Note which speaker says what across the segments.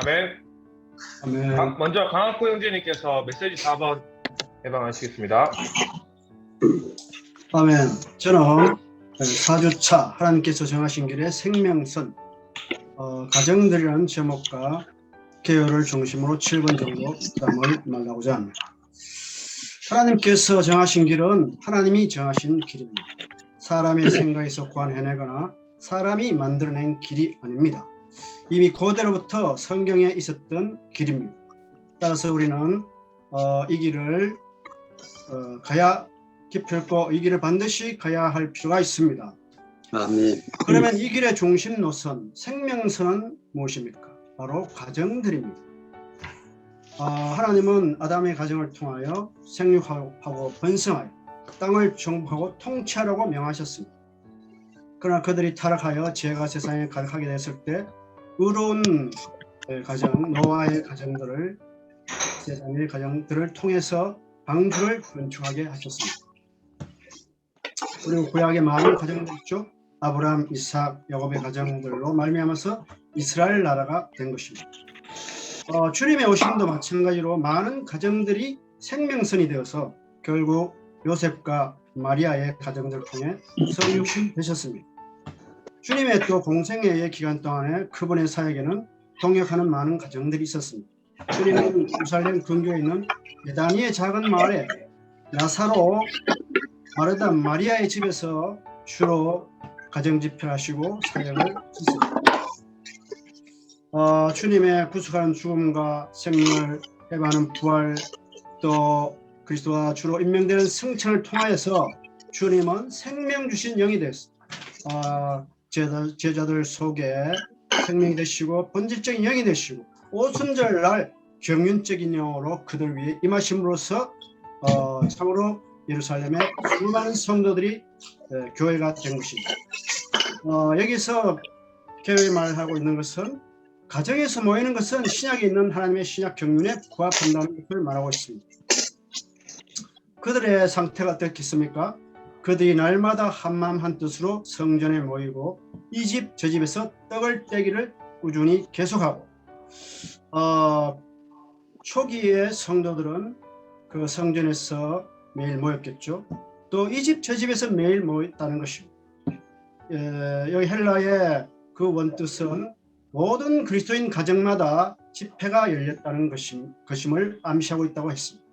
Speaker 1: 아멘.
Speaker 2: 아멘.
Speaker 1: 먼저 강학구 형제님께서 메시지 4번 해방하시겠습니다.
Speaker 2: 아멘. 저는 4주차 하나님께서 정하신 길의 생명선 가정들이라는 제목과 개요를 중심으로 7번 정도 담을 말하고자 합니다. 하나님께서 정하신 길은 하나님이 정하신 길입니다. 사람의 생각에서 구안해내거나 사람이 만들어낸 길이 아닙니다. 이미 고대로부터 성경에 있었던 길입니다. 따라서 우리는 이 길을 가야 기필코 이 길을 반드시 가야 할 필요가 있습니다.
Speaker 3: 아멘.
Speaker 2: 그러면 이 길의 중심 노선, 생명선은 무엇입니까? 바로 가정들입니다. 하나님은 아담의 가정을 통하여 생육하고 번성하여 땅을 정복하고 통치하라고 명하셨습니다. 그러나 그들이 타락하여 죄가 세상에 가득하게 됐을 때 의로운 가정, 노아의 가정들을 세상의 가정들을 통해서 방주를 건축하게 하셨습니다. 그리고 구약의 많은 가정들 있죠. 아브라함, 이삭, 야곱의 가정들로 말미암아서 이스라엘 나라가 된 것입니다. 주님의 오심도 마찬가지로 많은 가정들이 생명선이 되어서 결국 요셉과 마리아의 가정들을 통해 성육신 되셨습니다. 주님의 또 공생애의 기간 동안에 그분의 사역에는 동역하는 많은 가정들이 있었습니다. 주님은 예루살렘 근교에 있는 베다니의 작은 마을에 나사로, 마르다, 마리아의 집에서 주로 가정 집회하시고 사역을 하셨습니다. 주님의 구속하는 죽음과 생명을 해방하는 부활, 또 그리스도와 주로 임명되는 승천을 통하여서 주님은 생명 주신 영이 되었습니다. 제자들 속에 생명이 되시고 본질적인 영이 되시고 오순절날 경륜적인 영으로 그들 위해 임하심으로써 참으로 예루살렘에 수많은 성도들이 교회가 된 것입니다. 여기서 교회 말하고 있는 것은 가정에서 모이는 것은 신약에 있는 하나님의 신약 경륜에 부합한다는 것을 말하고 있습니다. 그들의 상태가 어떻겠습니까? 그들이 날마다 한마음 한뜻으로 성전에 모이고 이 집 저 집에서 떡을 떼기를 꾸준히 계속하고 초기의 성도들은 그 성전에서 매일 모였겠죠. 또 이 집 저 집에서 매일 모였다는 것입니다. 여기 헬라의 그 원뜻은 모든 그리스도인 가정마다 집회가 열렸다는 것임을 암시하고 있다고 했습니다.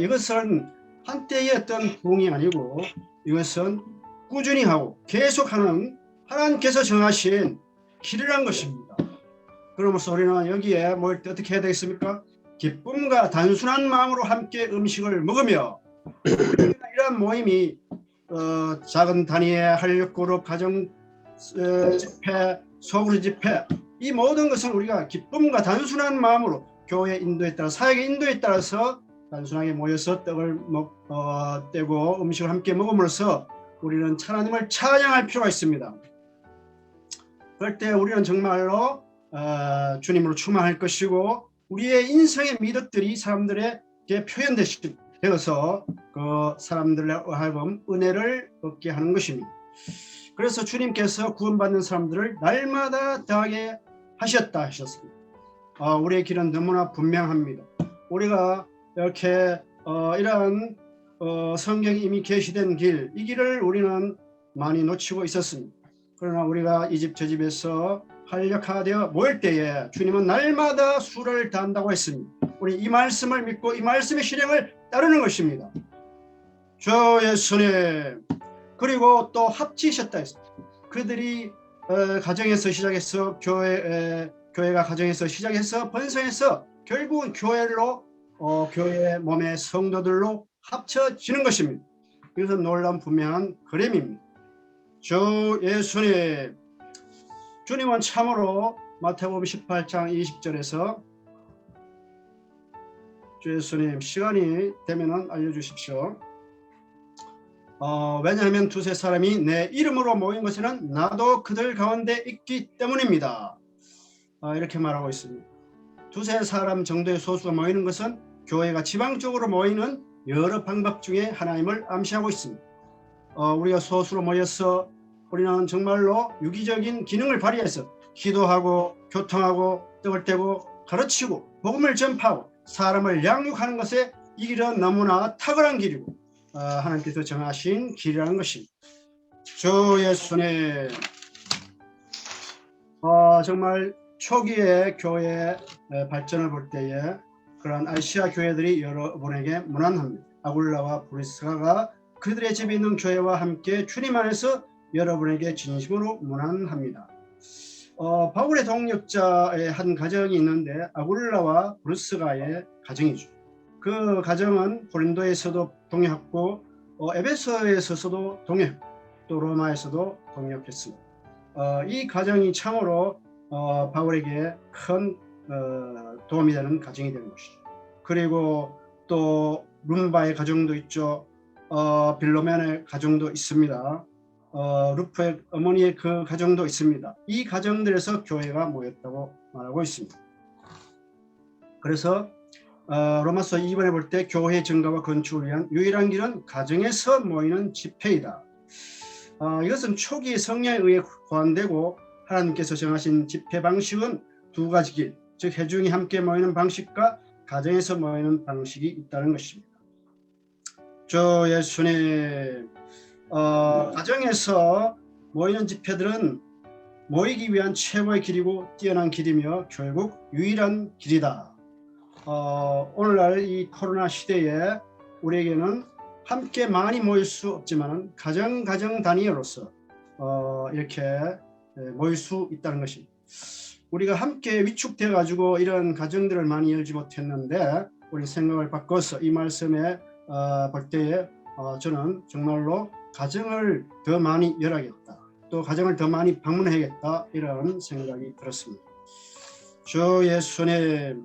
Speaker 2: 이것은 한때의 어떤 부흥이 아니고 이것은 꾸준히 하고 계속하는 하나님께서 정하신 길이란 것입니다. 그러면서 우리는 여기에 모일 때 어떻게 해야 되겠습니까? 기쁨과 단순한 마음으로 함께 음식을 먹으며 이러한 모임이 작은 단위의 한력그룹, 가정 집회, 소그룹 집회, 이 모든 것은 우리가 기쁨과 단순한 마음으로 교회 인도에 따라 사역의 인도에 따라서 단순하게 모여서 떡을 떼고 음식을 함께 먹음으로써 우리는 하나님을 찬양할 필요가 있습니다. 그럴 때 우리는 정말로 주님으로 충만할 것이고 우리의 인생의 미덕들이 사람들에게 표현되어서 그 사람들로 하여금 은혜를 얻게 하는 것입니다. 그래서 주님께서 구원받는 사람들을 날마다 더하게 하셨습니다. 우리의 길은 너무나 분명합니다. 우리가 이렇게 이러한 성경이 이미 계시된 길, 이 길을 우리는 많이 놓치고 있었습니다. 그러나 우리가 이 집 저 집에서 활력화되어 모일 때에 주님은 날마다 수를 다한다고 했습니다. 우리 이 말씀을 믿고 이 말씀의 실행을 따르는 것입니다. 주 예수님, 그리고 또 합치셨다 했습니다. 그들이 가정에서 시작해서 교회가 가정에서 시작해서 번성해서 결국은 교회 몸의 성도들로 합쳐지는 것입니다. 이것은 놀라운 분명한 그림입니다. 주 예수님, 주님은 참으로 마태복음 18장 20절에서 주 예수님, 시간이 되면 알려주십시오. 왜냐하면 두세 사람이 내 이름으로 모인 것에는 나도 그들 가운데 있기 때문입니다. 이렇게 말하고 있습니다. 두세 사람 정도의 소수가 모이는 것은 교회가 지방적으로 모이는 여러 방법 중에 하나임을 암시하고 있습니다. 우리가 소수로 모여서 우리는 정말로 유기적인 기능을 발휘해서 기도하고 교통하고 떡을 떼고 가르치고 복음을 전파하고 사람을 양육하는 것에 이 길은 너무나 탁월한 길이고 하나님께서 정하신 길이라는 것입니다. 주 예수님, 정말 초기에 교회 발전을 볼 때에 그런 아시아 교회들이 여러분에게 무난합니다. 아굴라와 브리스가가 그들의 집에 있는 교회와 함께 주님 안에서 여러분에게 진심으로 무난합니다. 바울의 동역자의 한 가정이 있는데 아굴라와 브리스가의 가정이죠. 그 가정은 고린도에서도 동역했고 에베소에서도 동역했고 또 로마에서도 동역했습니다. 이 가정이 참으로 바울에게 큰 도움이 되는 가정이 되는 것이죠. 그리고 또 룸바의 가정도 있죠. 빌로멘의 가정도 있습니다. 루프의 어머니의 그 가정도 있습니다. 이 가정들에서 교회가 모였다고 말하고 있습니다. 그래서 로마서 2번에 볼 때 교회 증가와 건축을 위한 유일한 길은 가정에서 모이는 집회이다. 이것은 초기 성령에 의해 고안되고 하나님께서 정하신 집회 방식은 두 가지 길, 즉 회중이 함께 모이는 방식과 가정에서 모이는 방식이 있다는 것입니다. 주 예수님, 가정에서 모이는 집회들은 모이기 위한 최고의 길이고 뛰어난 길이며 결국 유일한 길이다. 오늘날 이 코로나 시대에 우리에게는 함께 많이 모일 수 없지만 가정 단위로서 이렇게 모일 수 있다는 것입니다. 우리가 함께 위축돼 가지고 이런 가정들을 많이 열지 못했는데 우리 생각을 바꿔서 이 말씀에 볼 때에 저는 정말로 가정을 더 많이 열어야겠다. 또 가정을 더 많이 방문해야겠다. 이런 생각이 들었습니다. 주 예수님,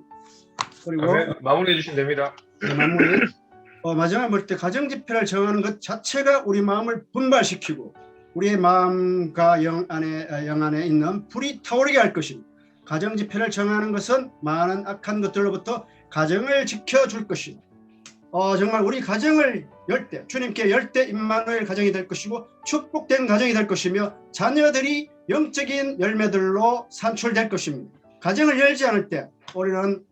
Speaker 2: 그리고
Speaker 1: 마무리해 주시면 됩니다.
Speaker 2: 마무리. 마지막에 볼 때 가정 집회를 정하는 것 자체가 우리 마음을 분발시키고 우리의 마음과 영 안에 있는 불이 타오르게 할 것입니다. 가정 집회를 정하는 것은 많은 악한 것들로부터 가정을 지켜줄 것입니다. 정말 우리 가정을 열 때 주님께 열 때 임마누엘 가정이 될 것이고 축복된 가정이 될 것이며 자녀들이 영적인 열매들로 산출될 것입니다. 가정을 열지 않을 때 우리는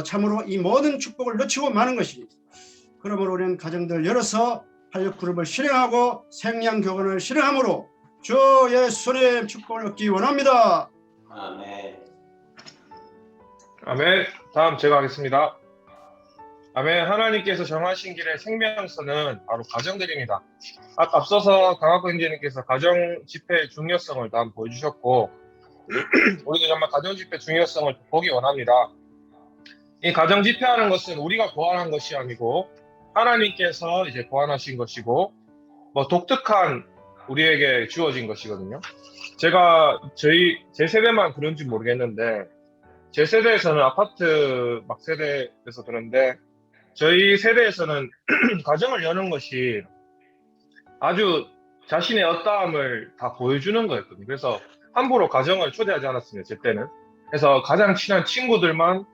Speaker 2: 참으로 이 모든 축복을 놓치고 마는 것입니다. 그러므로 우리는 가정들을 열어서 활력그룹을 실행하고 생양교건을 실행함으로 주 예수님 축복을 얻기 원합니다.
Speaker 3: 아멘.
Speaker 1: 아멘. 다음 제가 하겠습니다. 아멘. 하나님께서 정하신 길의 생명선은 바로 가정들입니다. 앞서서 강학구 형제님께서 가정 집회의 중요성을 다 보여주셨고 우리도 정말 가정 집회 중요성을 보기 원합니다. 이 가정 집회하는 것은 우리가 고안한 것이 아니고 하나님께서 이제 고안하신 것이고 독특한 우리에게 주어진 것이거든요. 제가 제 세대만 그런지 모르겠는데 제 세대에서는 아파트 막 세대에서 그런데 저희 세대에서는 가정을 여는 것이 아주 자신의 어떠함을 다 보여주는 거였거든요. 그래서 함부로 가정을 초대하지 않았습니다. 제 때는. 그래서 가장 친한 친구들만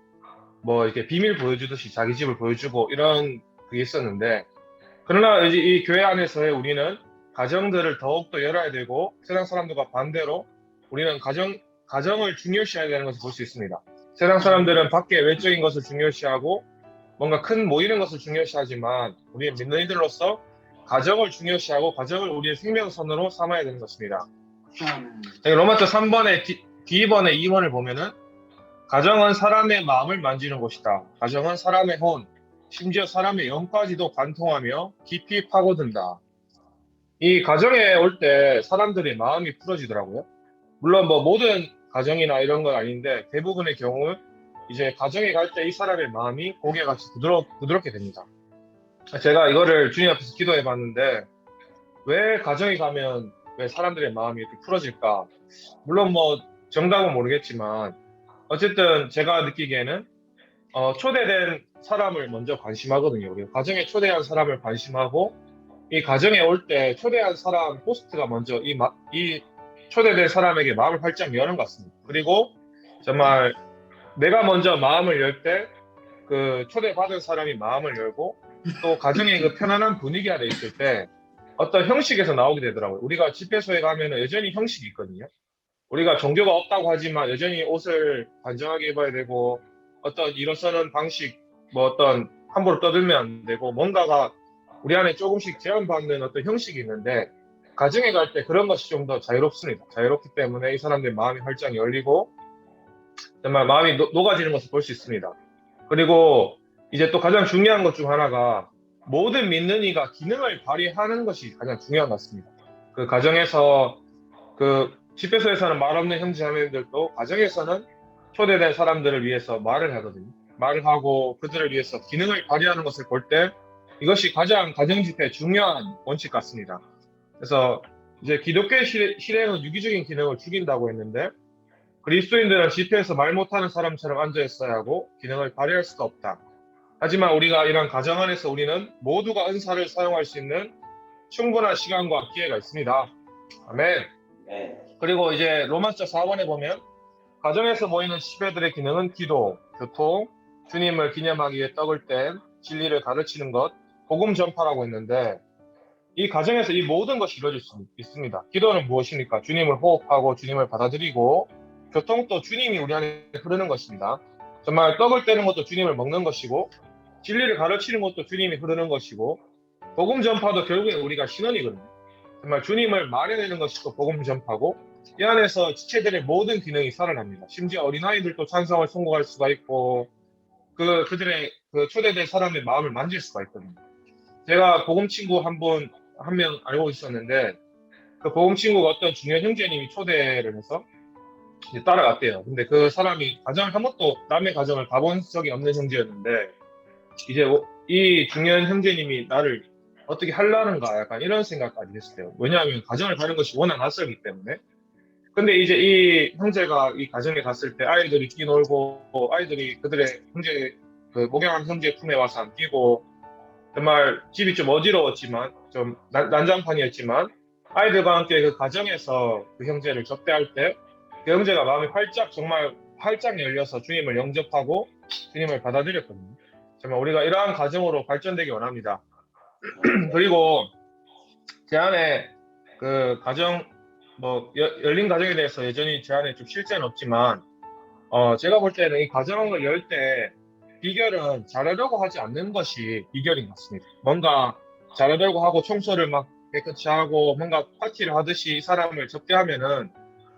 Speaker 1: 이렇게 비밀 보여주듯이 자기 집을 보여주고 이런 그게 있었는데 그러나 이제 이 교회 안에서의 우리는 가정들을 더욱더 열어야 되고 세상 사람들과 반대로 우리는 가정을 중요시해야 되는 것을 볼 수 있습니다. 세상 사람들은 밖에 외적인 것을 중요시하고 뭔가 큰 모이는 것을 중요시하지만 우리 믿는 이들로서 가정을 중요시하고 가정을 우리의 생명선으로 삼아야 되는 것입니다. 로마서 3번의 D번의 2번을 보면은 가정은 사람의 마음을 만지는 곳이다. 가정은 사람의 혼, 심지어 사람의 영까지도 관통하며 깊이 파고든다. 이 가정에 올 때 사람들의 마음이 풀어지더라고요. 물론 모든 가정이나 이런 건 아닌데 대부분의 경우 이제 가정에 갈 때 이 사람의 마음이 고개같이 부드럽게 됩니다. 제가 이거를 주님 앞에서 기도해 봤는데 왜 가정에 가면 왜 사람들의 마음이 이렇게 풀어질까? 물론 정답은 모르겠지만 어쨌든 제가 느끼기에는 초대된 사람을 먼저 관심하거든요. 우리 가정에 초대한 사람을 관심하고 이 가정에 올 때 초대한 사람 호스트가 먼저 이 초대된 사람에게 마음을 활짝 여는 것 같습니다. 그리고 정말 내가 먼저 마음을 열 때 그 초대받은 사람이 마음을 열고 또 가정의 그 편안한 분위기가 돼 있을 때 어떤 형식에서 나오게 되더라고요. 우리가 집회소에 가면 여전히 형식이 있거든요. 우리가 종교가 없다고 하지만 여전히 옷을 단정하게 입어야 되고 어떤 일어서는 방식, 뭐 어떤 함부로 떠들면 안 되고 뭔가가 우리 안에 조금씩 제한받는 어떤 형식이 있는데 가정에 갈 때 그런 것이 좀 더 자유롭습니다. 자유롭기 때문에 이 사람들의 마음이 활짝 열리고 정말 마음이 녹아지는 것을 볼 수 있습니다. 그리고 이제 또 가장 중요한 것 중 하나가 모든 믿는 이가 기능을 발휘하는 것이 가장 중요한 것 같습니다. 그 가정에서 그 집회소에서는 말 없는 형제자매들도 가정에서는 초대된 사람들을 위해서 말을 하거든요. 말을 하고 그들을 위해서 기능을 발휘하는 것을 볼 때 이것이 가장 가정집회의 중요한 원칙 같습니다. 그래서 이제 기독교의 실행은 유기적인 기능을 죽인다고 했는데 그리스도인들은 집회에서 말 못하는 사람처럼 앉아 있어야 하고 기능을 발휘할 수가 없다. 하지만 우리가 이런 가정 안에서 우리는 모두가 은사를 사용할 수 있는 충분한 시간과 기회가 있습니다. 아멘.
Speaker 3: 네.
Speaker 1: 그리고 이제 로마서 4번에 보면 가정에서 모이는 집회들의 기능은 기도, 교통, 주님을 기념하기 위해 떡을 뗀 진리를 가르치는 것, 복음 전파라고 했는데 이 가정에서 이 모든 것이 이루어질 수 있습니다. 기도는 무엇입니까? 주님을 호흡하고 주님을 받아들이고 교통도 주님이 우리 안에 흐르는 것입니다. 정말 떡을 떼는 것도 주님을 먹는 것이고 진리를 가르치는 것도 주님이 흐르는 것이고 복음 전파도 결국에 우리가 신원이거든요. 정말 주님을 말해내는 것이 또 복음 전파고 이 안에서 지체들의 모든 기능이 살아납니다. 심지어 어린아이들도 찬성을 선고할 수가 있고 그들의 그 초대된 사람의 마음을 만질 수가 있거든요. 제가 복음 친구 한 명 알고 있었는데 그 복음 친구가 어떤 중요한 형제님이 초대를 해서 이제 따라갔대요. 근데 그 사람이 가정을 한 번도 남의 가정을 가본 적이 없는 형제였는데 이제 이 중요한 형제님이 나를 어떻게 하려는가 약간 이런 생각까지 했어요. 왜냐하면 가정을 가는 것이 워낙 낯설기 때문에. 근데 이제 이 형제가 이 가정에 갔을 때 아이들이 뛰놀고 아이들이 그들의 형제 그 목양한 형제 품에 와서 안기고 정말 집이 좀 어지러웠지만 좀 난장판이었지만 아이들과 함께 그 가정에서 그 형제를 접대할 때 그 형제가 마음이 활짝 정말 활짝 열려서 주님을 영접하고 주님을 받아들였거든요. 정말 우리가 이러한 가정으로 발전되기 원합니다. 그리고 제 안에 그 가정 뭐 열린 가정에 대해서 여전히 제 안에 좀 실제는 없지만 제가 볼 때는 이 가정을 열 때 비결은 잘하려고 하지 않는 것이 비결인 것 같습니다. 뭔가 잘하려고 하고 청소를 막 깨끗이 하고 뭔가 파티를 하듯이 이 사람을 접대하면은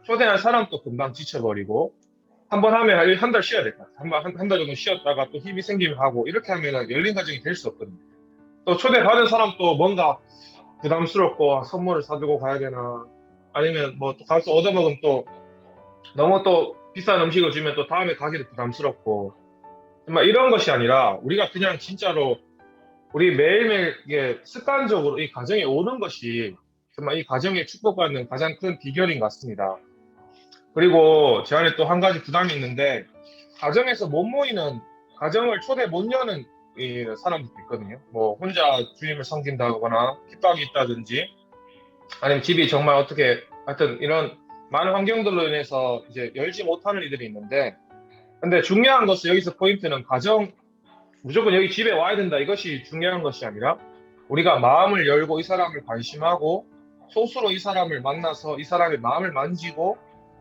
Speaker 1: 초대한 사람도 금방 지쳐버리고 한 번 하면 한 달 쉬어야 될 것 같아요. 한 달 정도 쉬었다가 또 힘이 생기면 하고 이렇게 하면은 열린 가정이 될 수 없거든요. 또 초대받은 사람도 뭔가 부담스럽고 선물을 사들고 가야 되나 아니면 뭐 또 가서 얻어먹으면 또 너무 또 비싼 음식을 주면 또 다음에 가기도 부담스럽고 정말 이런 것이 아니라 우리가 그냥 진짜로 우리 매일매일 이게 습관적으로 이 가정에 오는 것이 정말 이 가정에 축복받는 가장 큰 비결인 것 같습니다. 그리고 제 안에 또 한 가지 부담이 있는데 가정에서 못 모이는 가정을 초대 못 여는 이 사람들도 있거든요. 뭐 혼자 주님을 섬긴다거나 핍박이 있다든지 아니면 집이 정말 어떻게 하여튼 이런 많은 환경들로 인해서 이제 열지 못하는 이들이 있는데 근데 중요한 것은 여기서 포인트는 가정 무조건 여기 집에 와야 된다 이것이 중요한 것이 아니라 우리가 마음을 열고 이 사람을 관심하고 소수로 이 사람을 만나서 이 사람의 마음을 만지고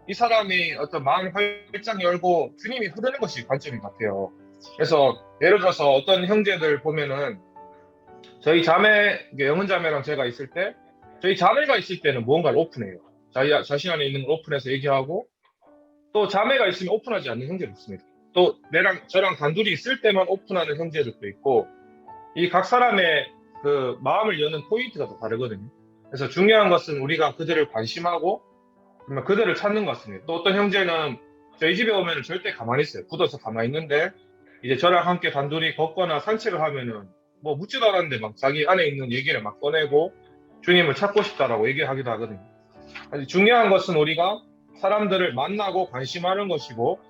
Speaker 1: 이 사람이 어떤 마음을 활짝 열고 주님이 흐르는 것이 관점인 것 같아요. 그래서 예를 들어서 어떤 형제들 보면은 저희 자매 영은 자매랑 제가 있을 때 저희 자매가 있을 때는 무언가를 오픈해요. 자신 안에 있는 걸 오픈해서 얘기하고 또 자매가 있으면 오픈하지 않는 형제도 있습니다. 또 저랑 단둘이 있을 때만 오픈하는 형제들도 있고 이 각 사람의 그 마음을 여는 포인트가 또 다르거든요. 그래서 중요한 것은 우리가 그들을 관심하고 정말 그들을 찾는 것 같습니다. 또 어떤 형제는 저희 집에 오면 절대 가만히 있어요. 굳어서 가만히 있는데 이제 저랑 함께 단둘이 걷거나 산책을 하면은 뭐 묻지도 않았는데 막 자기 안에 있는 얘기를 막 꺼내고 주님을 찾고 싶다라고 얘기하기도 하거든요. 중요한 것은 우리가 사람들을 만나고 관심하는 것이고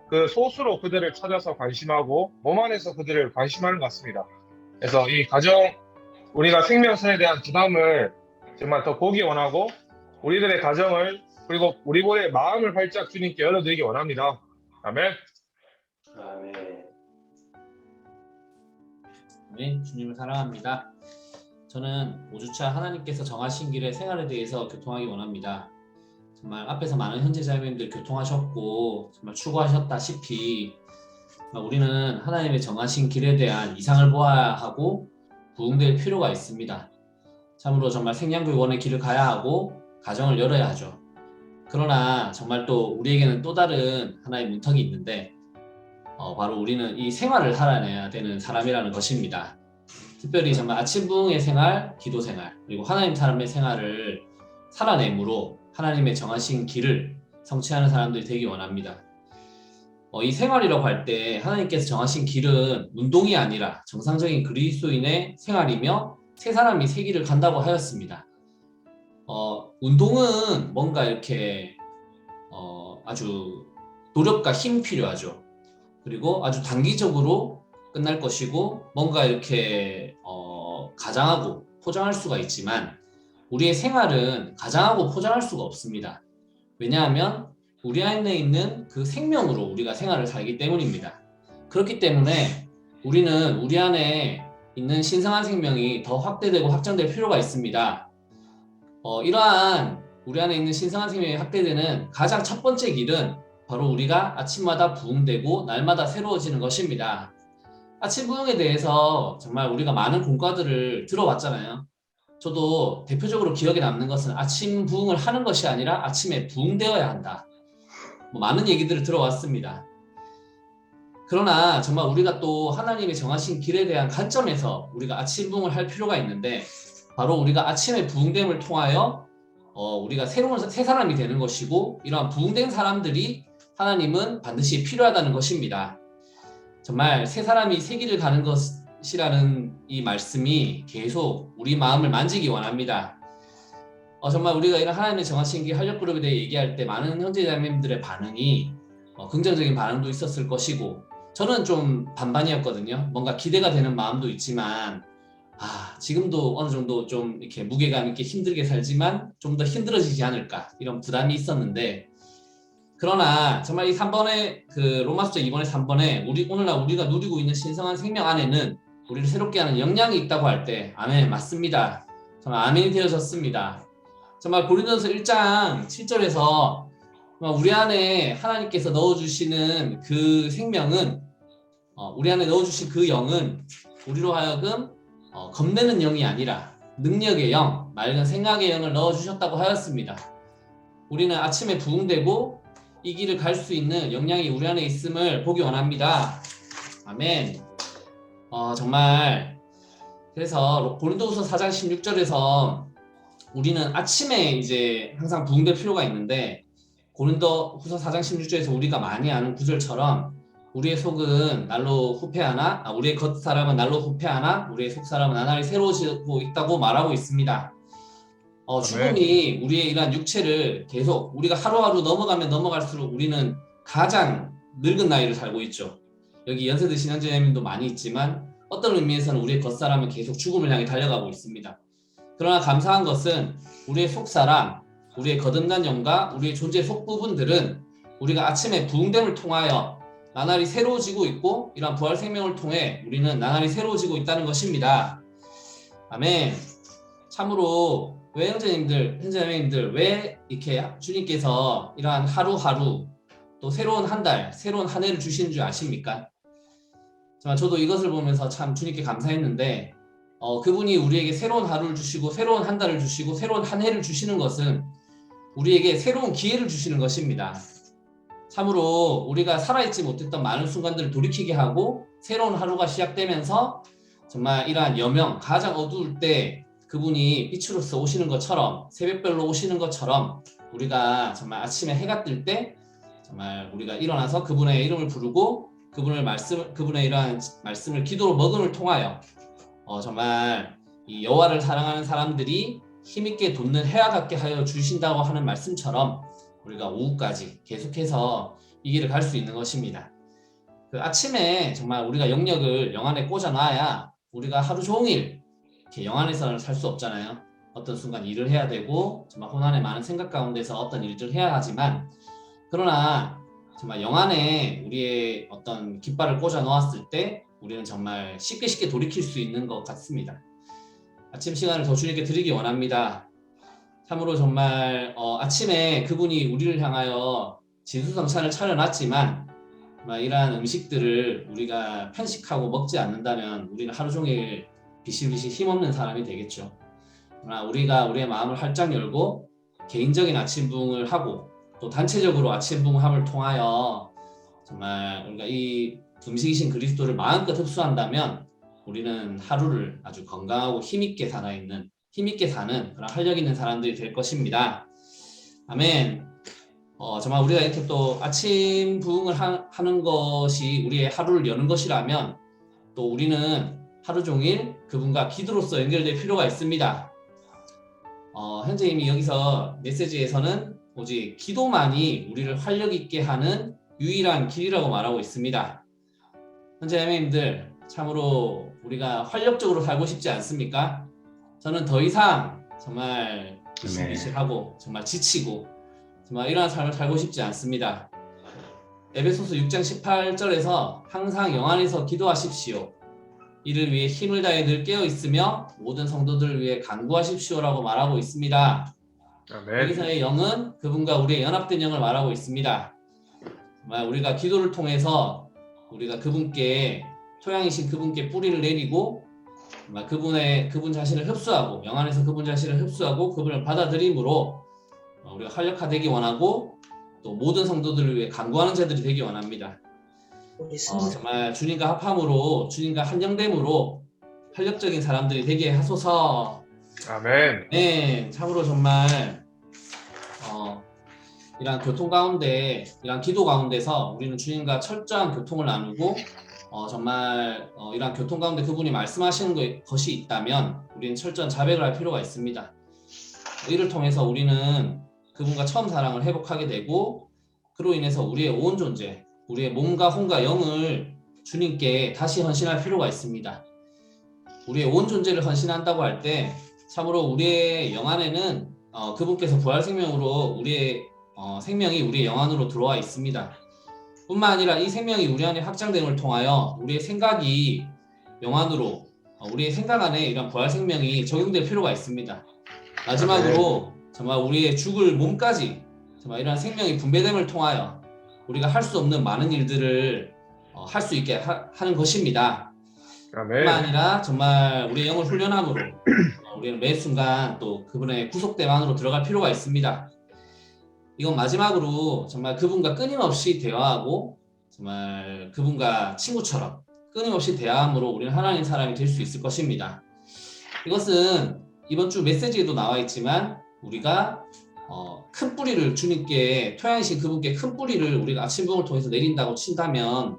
Speaker 1: 그 소수로 그들을 찾아서 관심하고 몸 안에서 그들을 관심하는 것 같습니다. 그래서 이 가정 우리가 생명선에 대한 부담을 정말 더 보기 원하고 우리들의 가정을 그리고 우리들의 마음을 활짝 주님께 열어드리기 원합니다. 아멘.
Speaker 3: 아멘.
Speaker 4: 네, 주님을 사랑합니다. 저는 5주차 하나님께서 정하신 길의 생활에 대해서 교통하기 원합니다. 정말 앞에서 많은 현지자매님들 교통하셨고 정말 추구하셨다시피 정말 우리는 하나님의 정하신 길에 대한 이상을 보아야 하고 부응될 필요가 있습니다. 참으로 정말 생명교육원의 길을 가야 하고 가정을 열어야 하죠. 그러나 정말 또 우리에게는 또 다른 하나의 문턱이 있는데 바로 우리는 이 생활을 살아내야 되는 사람이라는 것입니다. 특별히 정말 아침 부흥의 생활, 기도 생활, 그리고 하나님 사람의 생활을 살아내므로 하나님의 정하신 길을 성취하는 사람들이 되기 원합니다. 이 생활이라고 할 때 하나님께서 정하신 길은 운동이 아니라 정상적인 그리스도인의 생활이며 새 사람이 새 길을 간다고 하였습니다. 운동은 뭔가 이렇게 아주 노력과 힘이 필요하죠. 그리고 아주 단기적으로 끝날 것이고 뭔가 이렇게 가장하고 포장할 수가 있지만 우리의 생활은 가장하고 포장할 수가 없습니다. 왜냐하면 우리 안에 있는 그 생명으로 우리가 생활을 살기 때문입니다. 그렇기 때문에 우리는 우리 안에 있는 신성한 생명이 더 확대되고 확장될 필요가 있습니다. 이러한 우리 안에 있는 신성한 생명이 확대되는 가장 첫 번째 길은 바로 우리가 아침마다 부흥되고 날마다 새로워지는 것입니다. 아침 부흥에 대해서 정말 우리가 많은 공과들을 들어왔잖아요. 저도 대표적으로 기억에 남는 것은 아침 부흥을 하는 것이 아니라 아침에 부흥되어야 한다. 많은 얘기들을 들어왔습니다. 그러나 정말 우리가 또 하나님이 정하신 길에 대한 관점에서 우리가 아침 부흥을 할 필요가 있는데 바로 우리가 아침에 부흥됨을 통하여 우리가 새로운 새 사람이 되는 것이고 이러한 부흥된 사람들이 하나님은 반드시 필요하다는 것입니다. 정말 새 사람이 새 길을 가는 것이라는 이 말씀이 계속 우리 마음을 만지기 원합니다. 정말 우리가 이런 하나님의 정하신 길 활력그룹에 대해 얘기할 때 많은 형제자매님들의 반응이 긍정적인 반응도 있었을 것이고 저는 좀 반반이었거든요. 뭔가 기대가 되는 마음도 있지만 지금도 어느 정도 좀 이렇게 무게감 있게 힘들게 살지만 좀 더 힘들어지지 않을까 이런 부담이 있었는데 그러나 정말 이 3번의 그 로마서 2번의 3번에 오늘날 우리가 누리고 있는 신성한 생명 안에는 우리를 새롭게 하는 영향이 있다고 할 때 아멘 맞습니다. 정말 아멘이 되어졌습니다. 정말 고린도전서 1장 7절에서 우리 안에 하나님께서 넣어주시는 그 생명은 우리 안에 넣어주신 그 영은 우리로 하여금 겁내는 영이 아니라 능력의 영, 맑은 생각의 영을 넣어주셨다고 하였습니다. 우리는 아침에 부흥되고 이 길을 갈 수 있는 역량이 우리 안에 있음을 보기 원합니다. 아멘. 정말 그래서 고린도후서 4장 16절에서 우리는 아침에 이제 항상 부흥될 필요가 있는데 고린도후서 4장 16절에서 우리가 많이 아는 구절처럼 우리의 속은 날로 후패하나 우리의 겉사람은 날로 후패하나 우리의 속사람은 나날이 새로워지고 있다고 말하고 있습니다. 죽음이 우리의 이러한 육체를 계속 우리가 하루하루 넘어가면 넘어갈수록 우리는 가장 늙은 나이를 살고 있죠. 여기 연세 드신 형제님도 많이 있지만 어떤 의미에서는 우리의 겉사람은 계속 죽음을 향해 달려가고 있습니다. 그러나 감사한 것은 우리의 속사람, 우리의 거듭난 영과 우리의 존재의 속부분들은 우리가 아침에 부흥됨을 통하여 나날이 새로워지고 있고 이러한 부활 생명을 통해 우리는 나날이 새로워지고 있다는 것입니다. 아멘. 참으로 왜 형제님들 왜 이렇게 주님께서 이러한 하루하루 또 새로운 한 달, 새로운 한 해를 주시는 줄 아십니까? 정말 저도 이것을 보면서 참 주님께 감사했는데 그분이 우리에게 새로운 하루를 주시고 새로운 한 달을 주시고 새로운 한 해를 주시는 것은 우리에게 새로운 기회를 주시는 것입니다. 참으로 우리가 살아있지 못했던 많은 순간들을 돌이키게 하고 새로운 하루가 시작되면서 정말 이러한 여명, 가장 어두울 때 그분이 빛으로서 오시는 것처럼 새벽별로 오시는 것처럼 우리가 정말 아침에 해가 뜰 때 정말 우리가 일어나서 그분의 이름을 부르고 그분의 이러한 말씀을 기도로 먹음을 통하여 정말 이 여호와를 사랑하는 사람들이 힘있게 돋는 해와 같게 하여 주신다고 하는 말씀처럼 우리가 오후까지 계속해서 이 길을 갈 수 있는 것입니다. 그 아침에 정말 우리가 영역을 영 안에 꽂아 놔야 우리가 하루 종일 이렇게 영 안에서 살 수 없잖아요. 어떤 순간 일을 해야 되고 정말 고난의 많은 생각 가운데서 어떤 일들을 해야 하지만 그러나 정말 영 안에 우리의 어떤 깃발을 꽂아 놓았을 때 우리는 정말 쉽게 돌이킬 수 있는 것 같습니다. 아침 시간을 더 주님께 드리기 원합니다. 참으로 정말 아침에 그분이 우리를 향하여 진수성찬을 차려놨지만 정말 이러한 음식들을 우리가 편식하고 먹지 않는다면 우리는 하루 종일 비실비실 힘없는 사람이 되겠죠. 그러나 우리가 우리의 마음을 활짝 열고 개인적인 아침 부흥을 하고 또 단체적으로 아침 부흥함을 통하여 정말 우리가 이 음식이신 그리스도를 마음껏 흡수한다면 우리는 하루를 아주 건강하고 힘있게 사는 그런 활력 있는 사람들이 될 것입니다. 아멘. 정말 우리가 이렇게 또 아침 부흥을 하는 것이 우리의 하루를 여는 것이라면 또 우리는 하루 종일 그분과 기도로서 연결될 필요가 있습니다. 현재 이미 여기서 메시지에서는 오직 기도만이 우리를 활력 있게 하는 유일한 길이라고 말하고 있습니다. 현재 애매님들 참으로 우리가 활력적으로 살고 싶지 않습니까? 저는 더 이상 정말 비실비실하고 정말 지치고 정말 이러한 삶을 살고 싶지 않습니다. 에베소서 6장 18절에서 항상 영 안에서 기도하십시오. 이를 위해 힘을 다해 늘 깨어 있으며 모든 성도들을 위해 간구하십시오라고 말하고 있습니다.
Speaker 1: 아멘.
Speaker 4: 여기서의 영은 그분과 우리의 연합된 영을 말하고 있습니다. 정말 우리가 기도를 통해서 우리가 토양이신 그분께 뿌리를 내리고 정말 그분 자신을 흡수하고 영 안에서 그분 자신을 흡수하고 그분을 받아들임으로 우리가 활력화되기 원하고 또 모든 성도들을 위해 간구하는 자들이 되기 원합니다. 정말 주님과 합함으로 주님과 한영됨으로 활력적인 사람들이 되게 하소서.
Speaker 1: 아멘.
Speaker 4: 네, 참으로 정말 이런 교통 가운데, 이런 기도 가운데서 우리는 주님과 철저한 교통을 나누고 정말 이런 교통 가운데 그분이 말씀하시는 것이 있다면 우리는 철저한 자백을 할 필요가 있습니다. 이를 통해서 우리는 그분과 처음 사랑을 회복하게 되고 그로 인해서 우리의 온 존재, 우리의 몸과 혼과 영을 주님께 다시 헌신할 필요가 있습니다. 우리의 온 존재를 헌신한다고 할 때 참으로 우리의 영 안에는 그분께서 부활 생명으로 우리의 생명이 우리의 영 안으로 들어와 있습니다. 뿐만 아니라 이 생명이 우리 안에 확장됨을 통하여 우리의 생각이 영 안으로 우리의 생각 안에 이런 부활 생명이 적용될 필요가 있습니다. 마지막으로 정말 우리의 죽을 몸까지 정말 이런 생명이 분배됨을 통하여 우리가 할 수 없는 많은 일들을 할 수 있게 하는 것입니다.
Speaker 1: 아멘.
Speaker 4: 뿐만 아니라 정말 우리의 영을 훈련함으로 우리는 매 순간 또 그분의 구속됨 안으로 들어갈 필요가 있습니다. 이건 마지막으로 정말 그분과 끊임없이 대화하고 정말 그분과 친구처럼 끊임없이 대화함으로 우리는 하나님 사람이 될 수 있을 것입니다. 이것은 이번 주 메시지에도 나와 있지만 우리가 큰 뿌리를 주님께 토양이신 그분께 큰 뿌리를 우리가 아침 부흥을 통해서 내린다고 친다면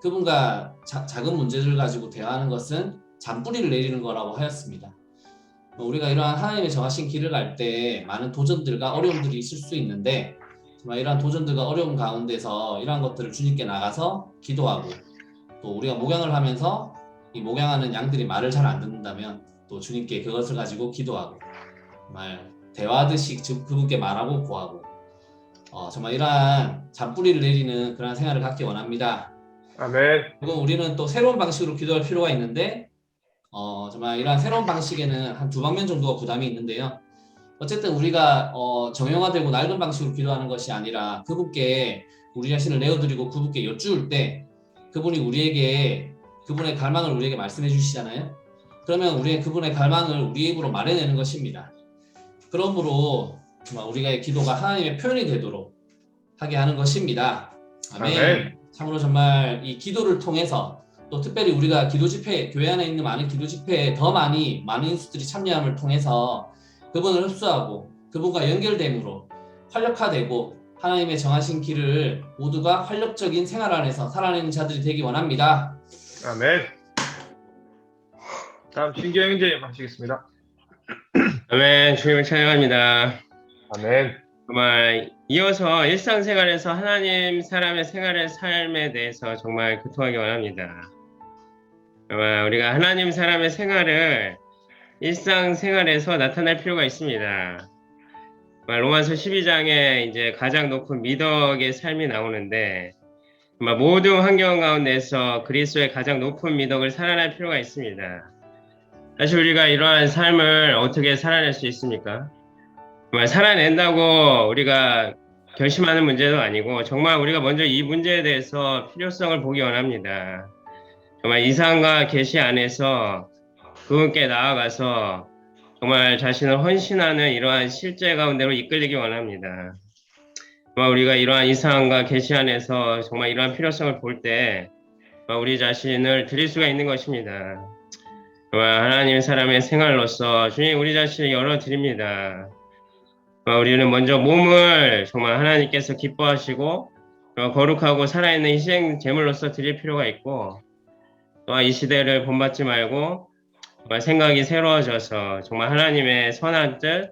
Speaker 4: 그분과 작은 문제를 가지고 대화하는 것은 잔뿌리를 내리는 거라고 하였습니다. 우리가 이러한 하나님의 정하신 길을 갈 때 많은 도전들과 어려움들이 있을 수 있는데 정말 이러한 도전들과 어려움 가운데서 이러한 것들을 주님께 나가서 기도하고 또 우리가 목양을 하면서 이 목양하는 양들이 말을 잘 안 듣는다면 또 주님께 그것을 가지고 기도하고 정말 대화하듯이 그분께 말하고 구하고 정말 이러한 잔뿌리를 내리는 그런 생활을 갖기 원합니다.
Speaker 1: 아멘.
Speaker 4: 그리고 우리는 또 새로운 방식으로 기도할 필요가 있는데 정말 이러한 새로운 방식에는 한 두 방면 정도가 부담이 있는데요. 어쨌든 우리가 정형화되고 낡은 방식으로 기도하는 것이 아니라 그분께 우리 자신을 내어드리고 그분께 여쭈을 때 그분이 우리에게 그분의 갈망을 우리에게 말씀해 주시잖아요. 그러면 우리의 그분의 갈망을 우리 입으로 말해내는 것입니다. 그러므로 정말 우리가 기도가 하나님의 표현이 되도록 하게 하는 것입니다. 아멘.
Speaker 1: 아멘.
Speaker 4: 참으로 정말 이 기도를 통해서 또 특별히 우리가 기도 집회, 교회 안에 있는 많은 기도 집회에 더 많은 인수들이 참여함을 통해서 그분을 흡수하고 그분과 연결됨으로 활력화되고 하나님의 정하신 길을 모두가 활력적인 생활 안에서 살아내는 자들이 되기 원합니다.
Speaker 1: 아멘. 다음 신규 형제님 하시겠습니다.
Speaker 5: 아멘. 주님을 찬양합니다.
Speaker 1: 아멘.
Speaker 5: 정말 이어서 일상생활에서 하나님 사람의 생활의 삶에 대해서 정말 교통하기 원합니다. 정말 우리가 하나님 사람의 생활을 일상생활에서 나타낼 필요가 있습니다. 정말 로마서 12장에 이제 가장 높은 미덕의 삶이 나오는데 정말 모든 환경 가운데서 그리스도의 가장 높은 미덕을 살아낼 필요가 있습니다. 사실 우리가 이러한 삶을 어떻게 살아낼 수 있습니까? 정말 살아낸다고 우리가 결심하는 문제도 아니고 정말 우리가 먼저 이 문제에 대해서 필요성을 보기 원합니다. 정말 이상과 계시 안에서 그분께 나아가서 정말 자신을 헌신하는 이러한 실제 가운데로 이끌리기 원합니다. 정말 우리가 이러한 이상과 계시 안에서 정말 이러한 필요성을 볼 때 우리 자신을 드릴 수가 있는 것입니다. 정말 하나님 사람의 생활로서 주님 우리 자신을 열어드립니다. 우리는 먼저 몸을 정말 하나님께서 기뻐하시고 거룩하고 살아있는 희생 제물로서 드릴 필요가 있고 또 이 시대를 본받지 말고 정말 생각이 새로워져서 정말 하나님의 선한 뜻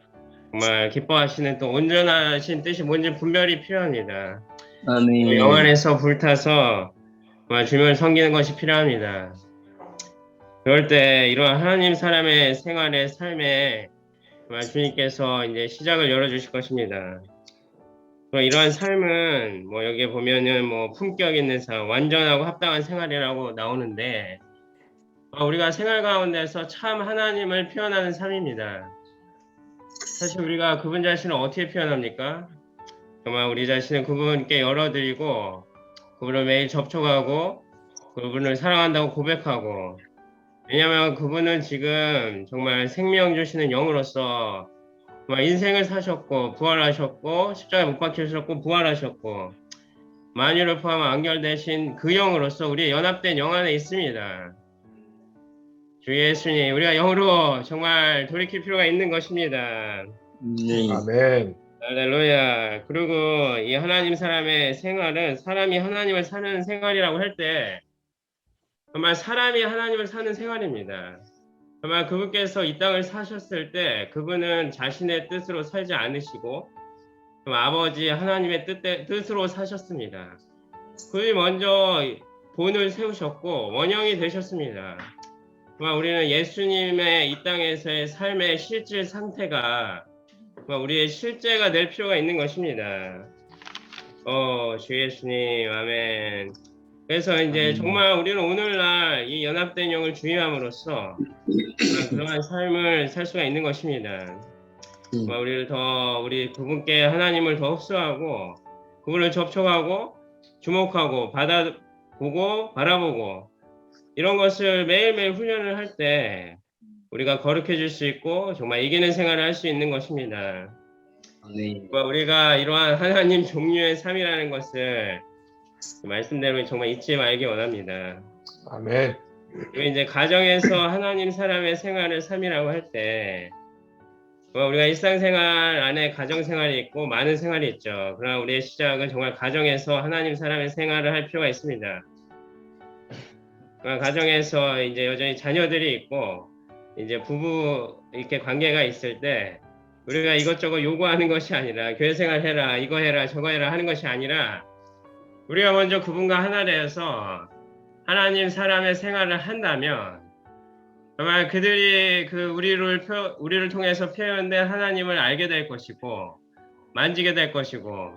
Speaker 5: 정말 기뻐하시는 또 온전하신 뜻이 뭔지 분별이 필요합니다.
Speaker 6: 아멘.
Speaker 5: 영 안에서 불타서 정말 주님을 섬기는 것이 필요합니다. 그럴 때 이러한 하나님 사람의 생활의 삶에 정말 주님께서 이제 시작을 열어주실 것입니다. 이러한 삶은 뭐 여기에 보면은 뭐 품격 있는 삶, 완전하고 합당한 생활이라고 나오는데 우리가 생활 가운데서 참 하나님을 표현하는 삶입니다. 사실 우리가 그분 자신을 어떻게 표현합니까? 정말 우리 자신을 그분께 열어드리고 그분을 매일 접촉하고 그분을 사랑한다고 고백하고 왜냐하면 그분은 지금 정말 생명 주시는 영으로서 정말 인생을 사셨고 부활하셨고 십자가에 못 박히셨고 부활하셨고 만유를 포함한 안결되신 그 영으로서 우리 연합된 영 안에 있습니다. 주 예수님 우리가 영으로 정말 돌이킬 필요가 있는 것입니다.
Speaker 6: 네.
Speaker 1: 아멘.
Speaker 5: 할렐루야. 그리고 이 하나님 사람의 생활은 사람이 하나님을 사는 생활이라고 할 때 정말 사람이 하나님을 사는 생활입니다. 정말 그분께서 이 땅을 사셨을 때 그분은 자신의 뜻으로 살지 않으시고 아버지 하나님의 뜻으로 사셨습니다. 그분이 먼저 본을 세우셨고 원형이 되셨습니다. 정말 우리는 예수님의 이 땅에서의 삶의 실질 상태가 우리의 실제가 될 필요가 있는 것입니다. 주 예수님, 아멘. 그래서 이제 정말 우리는 오늘날 이 연합된 영을 주의함으로써 그러한 삶을 살 수가 있는 것입니다. 우리를 더 우리 그분께 하나님을 더 흡수하고 그분을 접촉하고 주목하고 받아보고 바라보고 이런 것을 매일매일 훈련을 할 때 우리가 거룩해질 수 있고 정말 이기는 생활을 할 수 있는 것입니다.
Speaker 6: 네.
Speaker 5: 우리가 이러한 하나님 종류의 삶이라는 것을 말씀대로 정말 잊지 말기 원합니다.
Speaker 1: 아멘.
Speaker 5: 그리고 이제 가정에서 하나님 사람의 생활을 삶이라고 할 때 우리가 일상생활 안에 가정생활이 있고 많은 생활이 있죠. 그러나 우리의 시작은 정말 가정에서 하나님 사람의 생활을 할 필요가 있습니다. 가정에서 이제 여전히 자녀들이 있고 이제 부부 이렇게 관계가 있을 때 우리가 이것저것 요구하는 것이 아니라 교회 생활 해라 이거 해라 저거 해라 하는 것이 아니라 우리가 먼저 그분과 하나 되어서 하나님 사람의 생활을 한다면 정말 그들이 우리를 통해서 표현된 하나님을 알게 될 것이고 만지게 될 것이고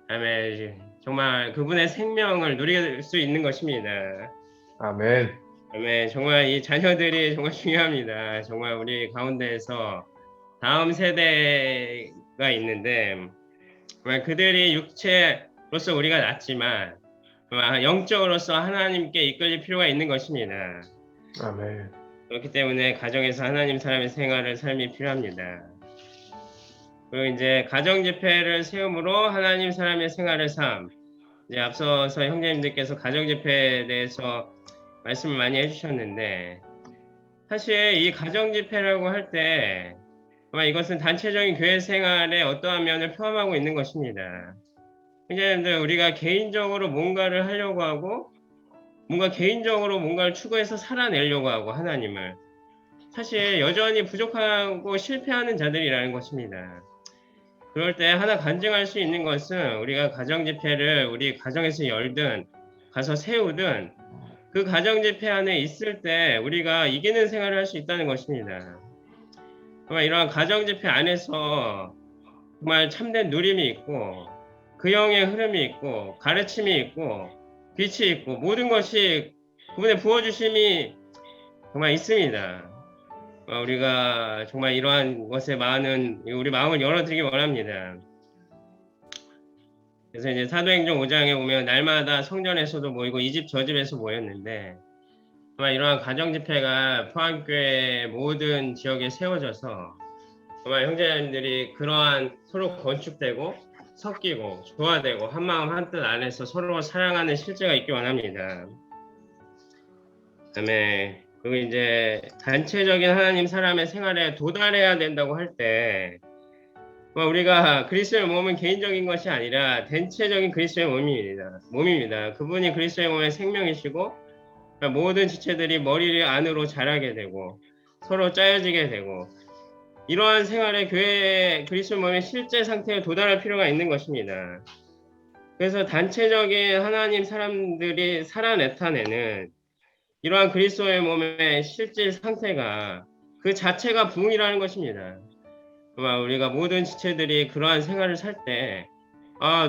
Speaker 5: 그다음에 정말 그분의 생명을 누릴 수 있는 것입니다.
Speaker 1: 아멘.
Speaker 5: 아멘. 정말 이 자녀들이 정말 중요합니다. 정말 우리 가운데에서 다음 세대가 있는데 정말 그들이 육체로서 우리가 낫지만 영적으로서 하나님께 이끌릴 필요가 있는 것입니다.
Speaker 1: 아멘.
Speaker 5: 그렇기 때문에 가정에서 하나님 사람의 생활을 삶이 필요합니다. 그리고 이제 가정 집회를 세움으로 하나님 사람의 생활을 삶. 이제 앞서서 형제님들께서 가정 집회에 대해서 말씀을 많이 해주셨는데 사실 이 가정 집회라고 할 때 이것은 단체적인 교회 생활의 어떠한 면을 포함하고 있는 것입니다. 형제님들 우리가 개인적으로 뭔가를 하려고 하고 뭔가 개인적으로 뭔가를 추구해서 살아내려고 하고 하나님을 사실 여전히 부족하고 실패하는 자들이라는 것입니다. 그럴 때 하나 간증할 수 있는 것은 우리가 가정 집회를 우리 가정에서 열든 가서 세우든 그 가정 집회 안에 있을 때 우리가 이기는 생활을 할 수 있다는 것입니다. 정말 이러한 가정 집회 안에서 정말 참된 누림이 있고 그 영의 흐름이 있고 가르침이 있고 빛이 있고 모든 것이 그분의 부어주심이 정말 있습니다. 우리가 정말 이러한 것에 우리 마음을 열어드리기 원합니다. 그래서 이제 사도행전 5장에 보면 날마다 성전에서도 모이고 이 집 저 집에서 모였는데 정말 이러한 가정 집회가 포항교회 모든 지역에 세워져서 정말 형제자매들이 그러한 서로 건축되고 섞이고 조화되고 한마음 한뜻 안에서 서로 사랑하는 실제가 있기 원합니다. 그다음에 그리고 이제 단체적인 하나님 사람의 생활에 도달해야 된다고 할 때 우리가 그리스도의 몸은 개인적인 것이 아니라 단체적인 그리스도의 몸입니다. 그분이 그리스도의 몸의 생명이시고 모든 지체들이 머리를 안으로 자라게 되고 서로 짜여지게 되고 이러한 생활에 교회의 그리스도 몸의 실제 상태에 도달할 필요가 있는 것입니다. 그래서 단체적인 하나님 사람들이 살아내타내는 이러한 그리스도의 몸의 실제 상태가 그 자체가 부흥이라는 것입니다. 우리가 모든 지체들이 그러한 생활을 살 때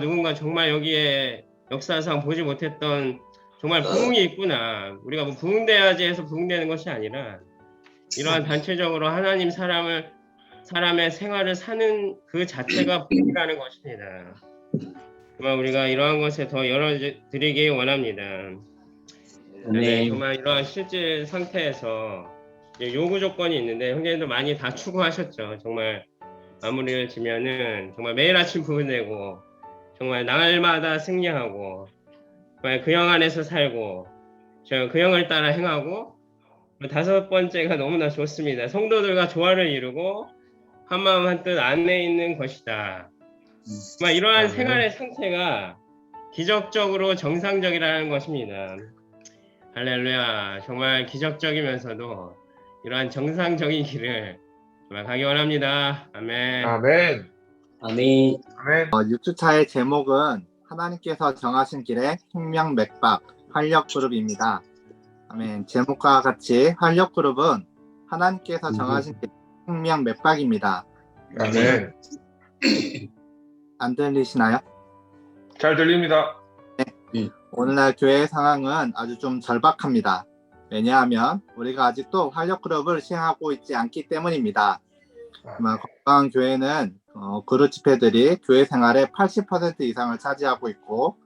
Speaker 5: 누군가 정말 여기에 역사상 보지 못했던 정말 부흥이 있구나. 우리가 뭐 부흥돼야지 해서 부흥되는 것이 아니라 이러한 단체적으로 하나님 사람의 생활을 사는 그 자체가 부흥이라는 것입니다. 우리가 이러한 것에 더 열어드리기 원합니다. 네, 정말 이러한 실제 상태에서 요구 조건이 있는데 형제님도 많이 다 추구하셨죠. 정말 마무리를 지면은 정말 매일 아침 부분 내고 정말 날마다 승리하고 정말 그 영 안에서 살고 그 영을 따라 행하고 다섯 번째가 너무나 좋습니다. 성도들과 조화를 이루고 한마음 한뜻 안에 있는 것이다. 정말 이러한 생활의 상태가 기적적으로 정상적이라는 것입니다. 할렐루야. 정말 기적적이면서도 이러한 정상적인 길을 정말 가기 원합니다. 아멘.
Speaker 1: 아멘.
Speaker 6: 아멘.
Speaker 1: 아멘.
Speaker 7: 6주차의 제목은 하나님께서 정하신 길의 생명맥박 활력그룹입니다. 아멘. 제목과 같이 활력그룹은 하나님께서 정하신 길의 생명맥박입니다.
Speaker 1: 아멘.
Speaker 7: 안 들리시나요?
Speaker 1: 잘 들립니다.
Speaker 7: 오늘날 교회의 상황은 아주 좀 절박합니다. 왜냐하면 우리가 아직도 활력그룹을 시행하고 있지 않기 때문입니다. 건강한 교회는 그룹 집회들이 교회 생활의 80% 이상을 차지하고 있고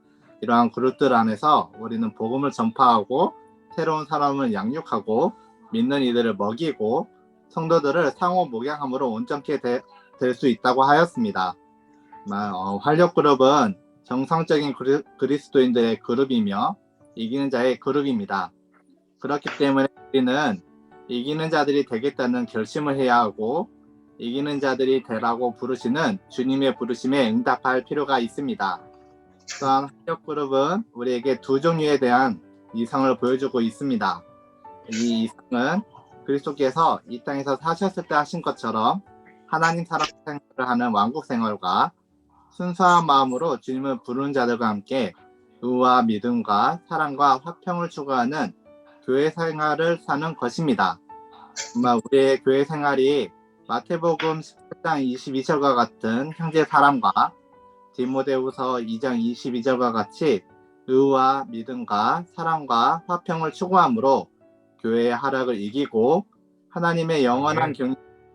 Speaker 7: 이러한 그룹들 안에서 우리는 복음을 전파하고 새로운 사람을 양육하고 믿는 이들을 먹이고 성도들을 상호 목양함으로 온전케 될 수 있다고 하였습니다. 활력그룹은 정상적인 그리스도인들의 그룹이며 이기는 자의 그룹입니다. 그렇기 때문에 우리는 이기는 자들이 되겠다는 결심을 해야 하고 이기는 자들이 되라고 부르시는 주님의 부르심에 응답할 필요가 있습니다. 또한 활력그룹은 우리에게 두 종류에 대한 이상을 보여주고 있습니다. 이 이상은 그리스도께서 이 땅에서 사셨을 때 하신 것처럼 하나님 사람 생활을 하는 왕국 생활과 순수한 마음으로 주님을 부르는 자들과 함께 의와 믿음과 사랑과 화평을 추구하는 교회 생활을 사는 것입니다. 정말 우리의 교회 생활이 마태복음 18장 22절과 같은 형제 사랑과 디모데후서 2장 22절과 같이 의와 믿음과 사랑과 화평을 추구함으로 교회의 하락을 이기고 하나님의 영원한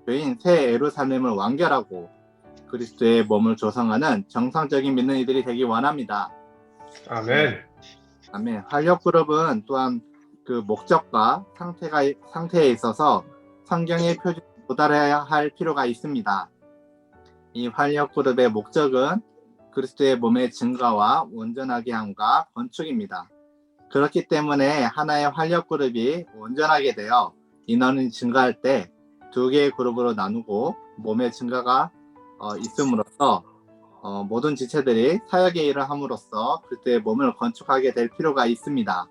Speaker 7: 교회인 새 예루살렘을 완결하고 그리스도의 몸을 조성하는 정상적인 믿는 이들이 되기 원합니다.
Speaker 1: 아멘.
Speaker 7: 아멘. 활력그룹은 또한 그 목적과 상태에 있어서 성경의 표준에 도달해야 할 필요가 있습니다. 이 활력그룹의 목적은 그리스도의 몸의 증가와 온전하게 함과 건축입니다. 그렇기 때문에 하나의 활력그룹이 온전하게 되어 인원이 증가할 때 두 개의 그룹으로 나누고 몸의 증가가 있음으로써 모든 지체들이 사역의 일을 함으로써 그리스도의 몸을 건축하게 될 필요가 있습니다.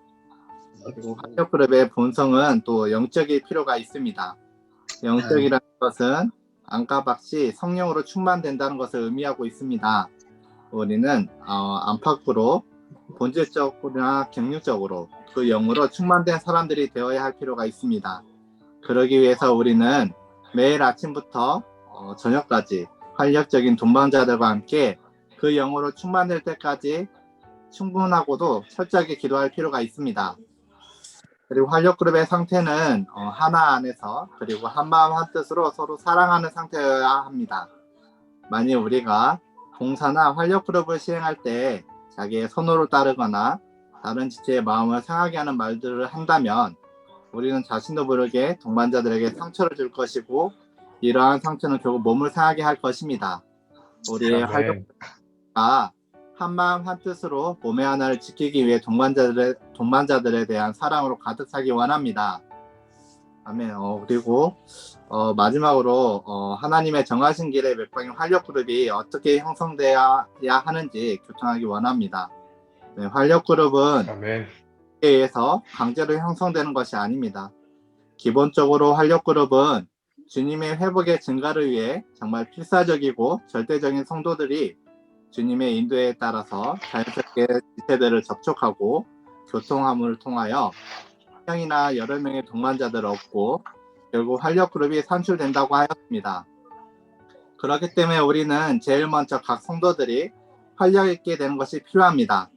Speaker 7: 그리고 활력그룹의 본성은 또 영적일 필요가 있습니다. 영적이라는 것은 안가박시 성령으로 충만된다는 것을 의미하고 있습니다. 우리는 안팎으로 본질적으로나 경륜적으로 그 영으로 충만된 사람들이 되어야 할 필요가 있습니다. 그러기 위해서 우리는 매일 아침부터 저녁까지 활력적인 동반자들과 함께 그 영으로 충만될 때까지 충분하고도 철저하게 기도할 필요가 있습니다. 그리고 활력그룹의 상태는 하나 안에서 그리고 한마음 한뜻으로 서로 사랑하는 상태여야 합니다. 만일 우리가 봉사나 활력그룹을 시행할 때 자기의 선호를 따르거나 다른 지체의 마음을 상하게 하는 말들을 한다면 우리는 자신도 모르게 동반자들에게 상처를 줄 것이고 이러한 상처는 결국 몸을 상하게 할 것입니다. 우리의
Speaker 1: 아멘.
Speaker 7: 활력가 한마음 한뜻으로 몸의 하나를 지키기 위해 동반자들에 대한 사랑으로 가득 차기 원합니다. 아멘. 그리고 마지막으로 하나님의 정하신 길의 맥박인 활력그룹이 어떻게 형성되어야 하는지 교통하기 원합니다. 네, 활력그룹은
Speaker 1: 아멘.
Speaker 7: 의해서 강제로 형성되는 것이 아닙니다. 기본적으로 활력그룹은 주님의 회복의 증가를 위해 정말 필사적이고 절대적인 성도들이 주님의 인도에 따라서 자연스럽게 지체들을 접촉하고 교통함을 통하여 한 명이나 여러 명의 동반자들을 얻고 결국 활력그룹이 산출된다고 하였습니다. 그렇기 때문에 우리는 제일 먼저 각 성도들이 활력 있게 되는 것이 필요합니다.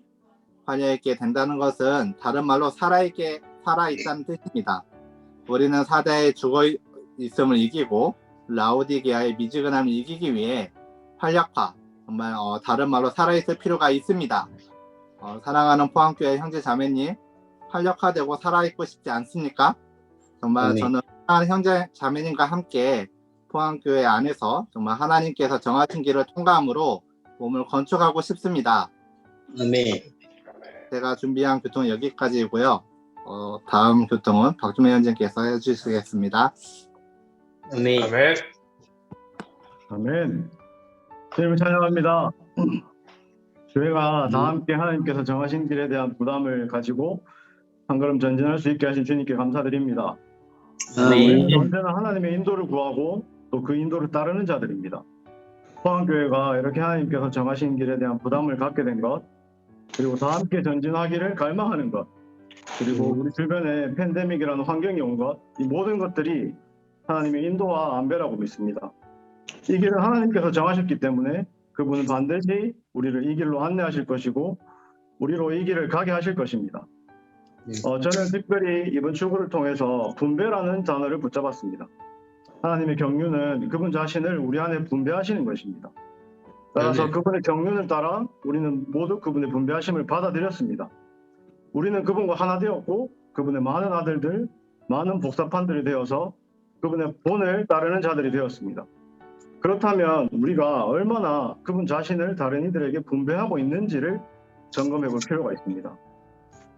Speaker 7: 활력 있게 된다는 것은 다른 말로 살아있다는 뜻입니다. 우리는 사대의 죽어 있음을 이기고 라오디게아의 미지근함을 이기기 위해 활력화, 정말 다른 말로 살아있을 필요가 있습니다. 사랑하는 포항교회 형제 자매님, 활력화되고 살아있고 싶지 않습니까? 정말 저는 사랑하는 형제 자매님과 함께 포항교회 안에서 정말 하나님께서 정하신 길을 통과함으로 몸을 건축하고 싶습니다.
Speaker 6: 아멘.
Speaker 7: 제가 준비한 교통은 여기까지이고요. 다음 교통은 박주매 현장께서 해주시겠습니다.
Speaker 6: 아멘.
Speaker 1: 아멘.
Speaker 8: 아멘. 주님을 찬양합니다. 교회가 다 함께 하나님께서 정하신 길에 대한 부담을 가지고 한 걸음 전진할 수 있게 하신 주님께 감사드립니다. 우리는
Speaker 6: 아멘.
Speaker 8: 언제나 하나님의 인도를 구하고 또 그 인도를 따르는 자들입니다. 포항교회가 이렇게 하나님께서 정하신 길에 대한 부담을 갖게 된 것, 그리고 다 함께 전진하기를 갈망하는 것, 그리고 우리 주변에 팬데믹이라는 환경이 온 것, 이 모든 것들이 하나님의 인도와 안배라고 믿습니다. 이 길은 하나님께서 정하셨기 때문에 그분은 반드시 우리를 이 길로 안내하실 것이고 우리로 이 길을 가게 하실 것입니다. 저는 특별히 이번 출구를 통해서 분배라는 단어를 붙잡았습니다. 하나님의 경륜은 그분 자신을 우리 안에 분배하시는 것입니다. 따라서 그분의 경륜을 따라 우리는 모두 그분의 분배하심을 받아들였습니다. 우리는 그분과 하나 되었고 그분의 많은 아들들, 많은 복사판들이 되어서 그분의 본을 따르는 자들이 되었습니다. 그렇다면 우리가 얼마나 그분 자신을 다른 이들에게 분배하고 있는지를 점검해 볼 필요가 있습니다.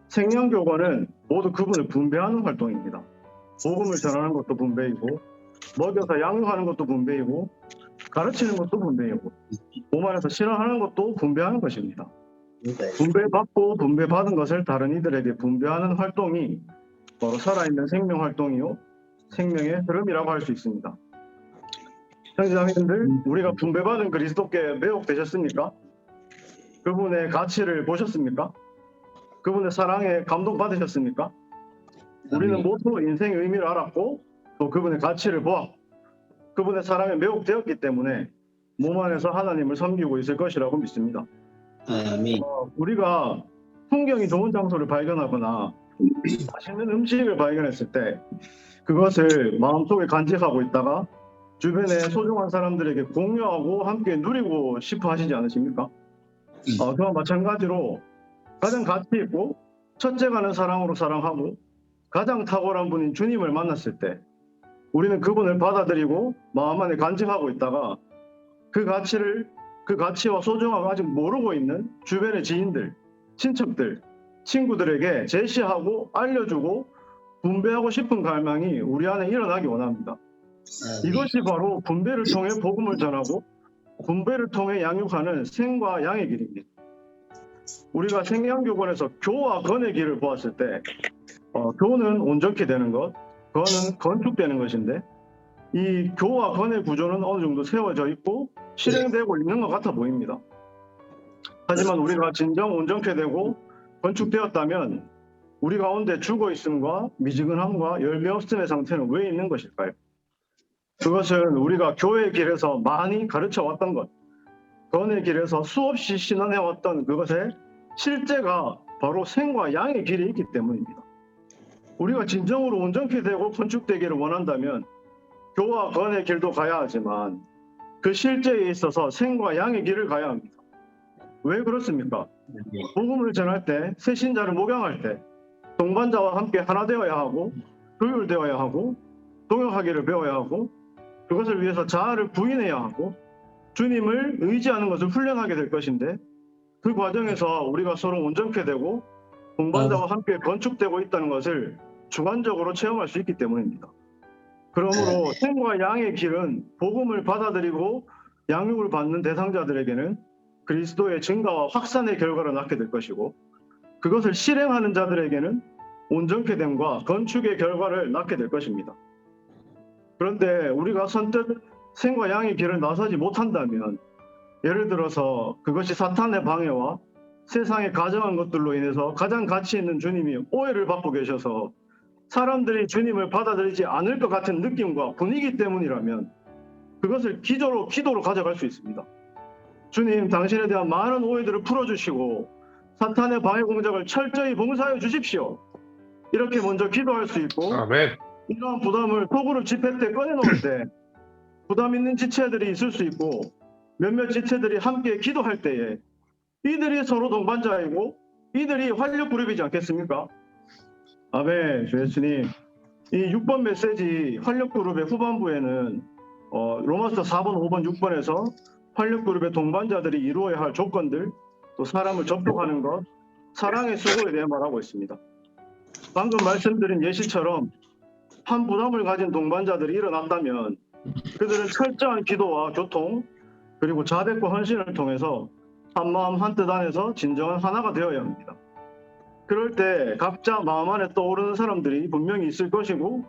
Speaker 8: 생명교권은 모두 그분을 분배하는 활동입니다. 복음을 전하는 것도 분배이고 먹여서 양육하는 것도 분배이고 가르치는 것도 분배이고 몸 안에서 실현하는 것도 분배하는 것입니다. 분배받고 분배받은 것을 다른 이들에게 분배하는 활동이 바로 살아있는 생명 활동이요 생명의 흐름이라고 할 수 있습니다. 형제자매님들, 우리가 분배받은 그리스도께 매혹되셨습니까? 그분의 가치를 보셨습니까? 그분의 사랑에 감동받으셨습니까? 우리는 모두 인생의 의미를 알았고 또 그분의 가치를 보아 그분의 사랑에 매혹되었기 때문에 몸 안에서 하나님을 섬기고 있을 것이라고 믿습니다.
Speaker 6: 아멘.
Speaker 8: 우리가 풍경이 좋은 장소를 발견하거나 맛있는 음식을 발견했을 때 그것을 마음속에 간직하고 있다가 주변에 소중한 사람들에게 공유하고 함께 누리고 싶어 하시지 않으십니까? 그와 마찬가지로 가장 가치 있고 첫째 가는 사랑으로 사랑하고 가장 탁월한 분인 주님을 만났을 때 우리는 그분을 받아들이고 마음 안에 간직하고 있다가 그 가치와 소중함을 아직 모르고 있는 주변의 지인들, 친척들, 친구들에게 제시하고 알려주고 분배하고 싶은 갈망이 우리 안에 일어나기 원합니다. 이것이 바로 분배를 통해 복음을 전하고 분배를 통해 양육하는 생과 양의 길입니다. 우리가 생양교권에서 교와 건의 길을 보았을 때 교는 온전케 되는 것, 건은 건축되는 것인데 이 교와 건의 구조는 어느 정도 세워져 있고 실행되고 있는 것 같아 보입니다. 하지만 우리가 진정 온전케 되고 건축되었다면 우리 가운데 죽어있음과 미지근함과 열매 없음의 상태는 왜 있는 것일까요? 그것은 우리가 교회의 길에서 많이 가르쳐왔던 것, 건의 길에서 수없이 신원해왔던 그것의 실제가 바로 생과 양의 길이 있기 때문입니다. 우리가 진정으로 온전케 되고 건축되기를 원한다면 교와 건의 길도 가야 하지만 그 실제에 있어서 생과 양의 길을 가야 합니다. 왜 그렇습니까? 복음을 전할 때, 새 신자를 목양할 때 동반자와 함께 하나 되어야 하고 조율되어야 하고 동역하기를 배워야 하고 그것을 위해서 자아를 부인해야 하고 주님을 의지하는 것을 훈련하게 될 것인데 그 과정에서 우리가 서로 온전케 되고 동반자와 함께 건축되고 있다는 것을 주관적으로 체험할 수 있기 때문입니다. 그러므로 생과 양의 길은 복음을 받아들이고 양육을 받는 대상자들에게는 그리스도의 증가와 확산의 결과를 낳게 될 것이고 그것을 실행하는 자들에게는 온전케 됨과 건축의 결과를 낳게 될 것입니다. 그런데 우리가 선뜻 생과 양의 길을 나서지 못한다면 예를 들어서 그것이 사탄의 방해와 세상에 가정한 것들로 인해서 가장 가치 있는 주님이 오해를 받고 계셔서 사람들이 주님을 받아들이지 않을 것 같은 느낌과 분위기 때문이라면 그것을 기도로 가져갈 수 있습니다. 주님, 당신에 대한 많은 오해들을 풀어주시고 사탄의 방해 공작을 철저히 봉사해 주십시오. 이렇게 먼저 기도할 수 있고
Speaker 1: 아멘.
Speaker 8: 이러한 부담을 소그룹 집회 때 꺼내놓을 때 부담 있는 지체들이 있을 수 있고 몇몇 지체들이 함께 기도할 때에 이들이 서로 동반자이고 이들이 활력 그룹이지 않겠습니까? 아멘. 주 예수님, 이 6번 메시지 활력 그룹의 후반부에는 로마서 4번, 5번, 6번에서 활력 그룹의 동반자들이 이루어야 할 조건들, 또 사람을 접촉하는 것, 사랑의 수고에 대해 말하고 있습니다. 방금 말씀드린 예시처럼 한 부담을 가진 동반자들이 일어난다면 그들은 철저한 기도와 교통 그리고 자백과 헌신을 통해서 한마음 한뜻 안에서 진정한 하나가 되어야 합니다. 그럴 때 각자 마음 안에 떠오르는 사람들이 분명히 있을 것이고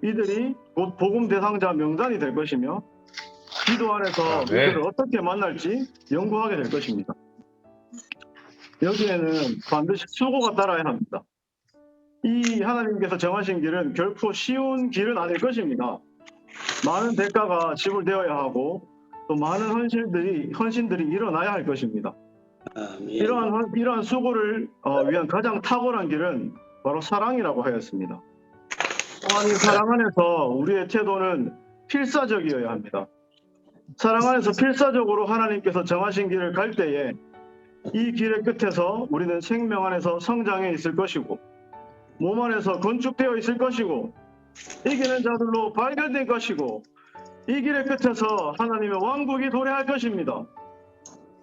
Speaker 8: 이들이 곧 복음 대상자 명단이 될 것이며 기도 안에서 이들을 어떻게 만날지 연구하게 될 것입니다. 여기에는 반드시 수고가 따라야 합니다. 이 하나님께서 정하신 길은 결코 쉬운 길은 아닐 것입니다. 많은 대가가 지불되어야 하고 또 많은 헌신들이 일어나야 할 것입니다. 이러한 수고를 위한 가장 탁월한 길은 바로 사랑이라고 하였습니다. 또한 이 사랑 안에서 우리의 태도는 필사적이어야 합니다. 사랑 안에서 필사적으로 하나님께서 정하신 길을 갈 때에 이 길의 끝에서 우리는 생명 안에서 성장해 있을 것이고 몸 안에서 건축되어 있을 것이고 이기는 자들로 발견될 것이고 이 길의 끝에서 하나님의 왕국이 도래할 것입니다.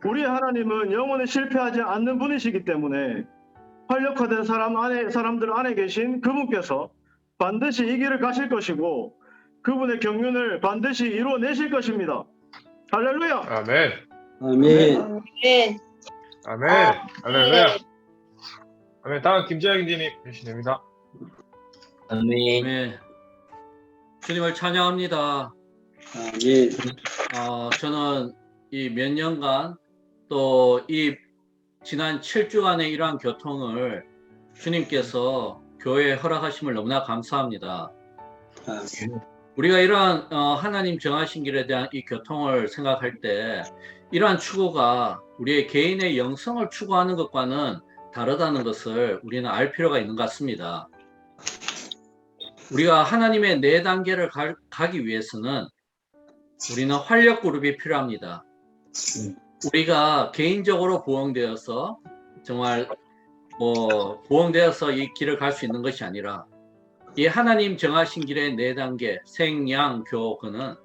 Speaker 8: 우리의 하나님은 영원히 실패하지 않는 분이시기 때문에 활력화된 사람들 안에 계신 그분께서 반드시 이 길을 가실 것이고 그분의 경륜을 반드시 이루어내실 것입니다. 할렐루야.
Speaker 1: 아멘.
Speaker 6: 아멘.
Speaker 1: 아멘. 할렐루야. 아멘. 다음 김재영 님이 계시됩니다.
Speaker 6: 아멘.
Speaker 9: 네. 주님을 찬양합니다.
Speaker 6: 아멘.
Speaker 9: 저는 이 몇 년간 또 이 지난 7주간의 이러한 교통을 주님께서 교회에 허락하심을 너무나 감사합니다.
Speaker 6: 아멘.
Speaker 9: 우리가 이러한 하나님 정하신 길에 대한 이 교통을 생각할 때 이러한 추구가 우리의 개인의 영성을 추구하는 것과는 다르다는 것을 우리는 알 필요가 있는 것 같습니다. 우리가 하나님의 4단계를 가기 위해서는 우리는 활력 그룹이 필요합니다. 우리가 개인적으로 보응되어서 정말 보응되어서 이 길을 갈 수 있는 것이 아니라 이 하나님 정하신 길의 4단계 생양 교그는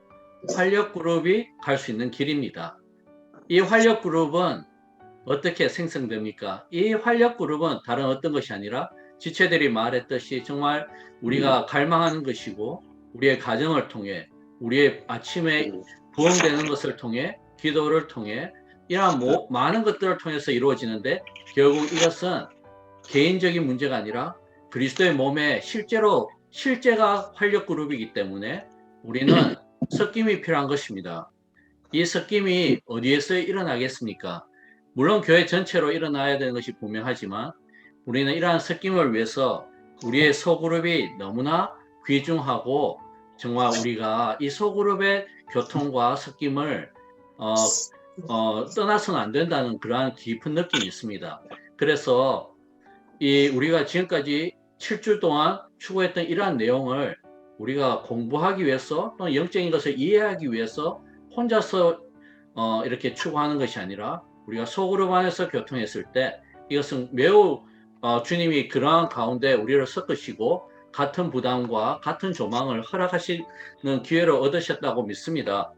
Speaker 9: 활력 그룹이 갈 수 있는 길입니다. 이 활력 그룹은 어떻게 생성됩니까? 이 활력 그룹은 다른 어떤 것이 아니라 지체들이 말했듯이 정말 우리가 갈망하는 것이고 우리의 가정을 통해 우리의 아침에 부흥되는 것을 통해 기도를 통해 이러한 많은 것들을 통해서 이루어지는데 결국 이것은 개인적인 문제가 아니라 그리스도의 몸에 실제가 활력 그룹이기 때문에 우리는 섞임이 필요한 것입니다. 이 섞임이 어디에서 일어나겠습니까? 물론 교회 전체로 일어나야 되는 것이 분명하지만 우리는 이러한 섞임을 위해서 우리의 소그룹이 너무나 귀중하고 정말 우리가 이 소그룹의 교통과 섞임을 떠나서는 안 된다는 그러한 깊은 느낌이 있습니다. 그래서 우리가 지금까지 7주 동안 추구했던 이러한 내용을 우리가 공부하기 위해서 또는 영적인 것을 이해하기 위해서 혼자서 이렇게 추구하는 것이 아니라 우리가 소그룹 안에서 교통했을 때 이것은 매우 주님이 그러한 가운데 우리를 섞으시고 같은 부담과 같은 조망을 허락하시는 기회를 얻으셨다고 믿습니다.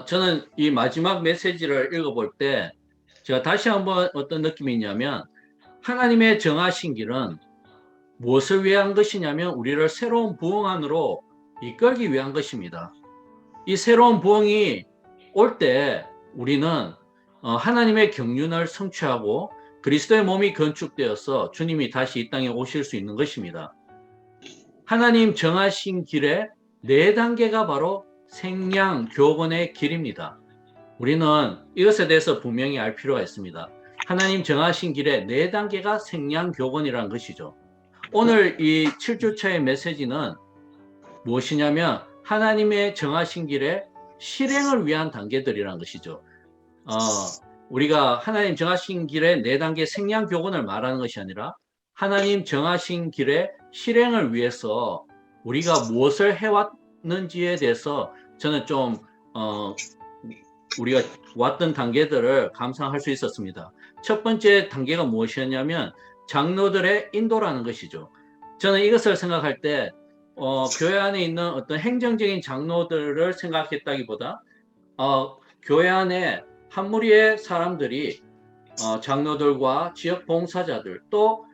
Speaker 9: 저는 이 마지막 메시지를 읽어볼 때 제가 다시 한번 어떤 느낌이 있냐면 하나님의 정하신 길은 무엇을 위한 것이냐면 우리를 새로운 부흥 안으로 이끌기 위한 것입니다. 이 새로운 부흥이 올 때 우리는 하나님의 경륜을 성취하고 그리스도의 몸이 건축되어서 주님이 다시 이 땅에 오실 수 있는 것입니다. 하나님 정하신 길의 4단계가 바로 생양교건의 길입니다. 우리는 이것에 대해서 분명히 알 필요가 있습니다. 하나님 정하신 길의 4단계가 생양교건이라는 것이죠. 오늘 이 7주차의 메시지는 무엇이냐면 하나님의 정하신 길의 실행을 위한 단계들이라는 것이죠. 우리가 하나님 정하신 길의 4단계 생양교건을 말하는 것이 아니라 하나님 정하신 길의 실행을 위해서 우리가 무엇을 해왔는지에 대해서 저는 좀 우리가 왔던 단계들을 감상할 수 있었습니다. 첫 번째 단계가 무엇이었냐면 장로들의 인도라는 것이죠. 저는 이것을 생각할 때 교회 안에 있는 어떤 행정적인 장로들을 생각했다기보다 교회 안에 한 무리의 사람들이 장로들과 지역 봉사자들 또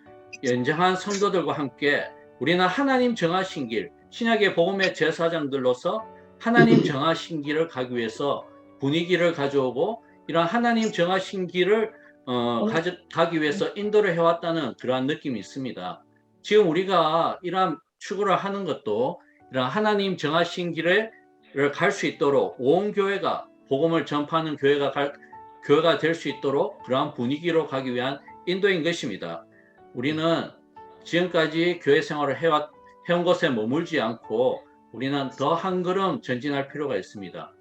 Speaker 9: 연장한 성도들과 함께 우리는 하나님 정하신 길, 신약의 복음의 제사장들로서 하나님 정하신 길을 가기 위해서 분위기를 가져오고 이런 하나님 정하신 길을 가기 위해서 인도를 해왔다는 그러한 느낌이 있습니다. 지금 우리가 이러한 추구를 하는 것도 이런 하나님 정하신 길을 갈 수 있도록 온 교회가 복음을 전파하는 교회가 될 수 있도록 그러한 분위기로 가기 위한 인도인 것입니다. 우리는 지금까지 교회 생활을 해온 곳에 머물지 않고 우리는 더 한 걸음 전진할 필요가 있습니다.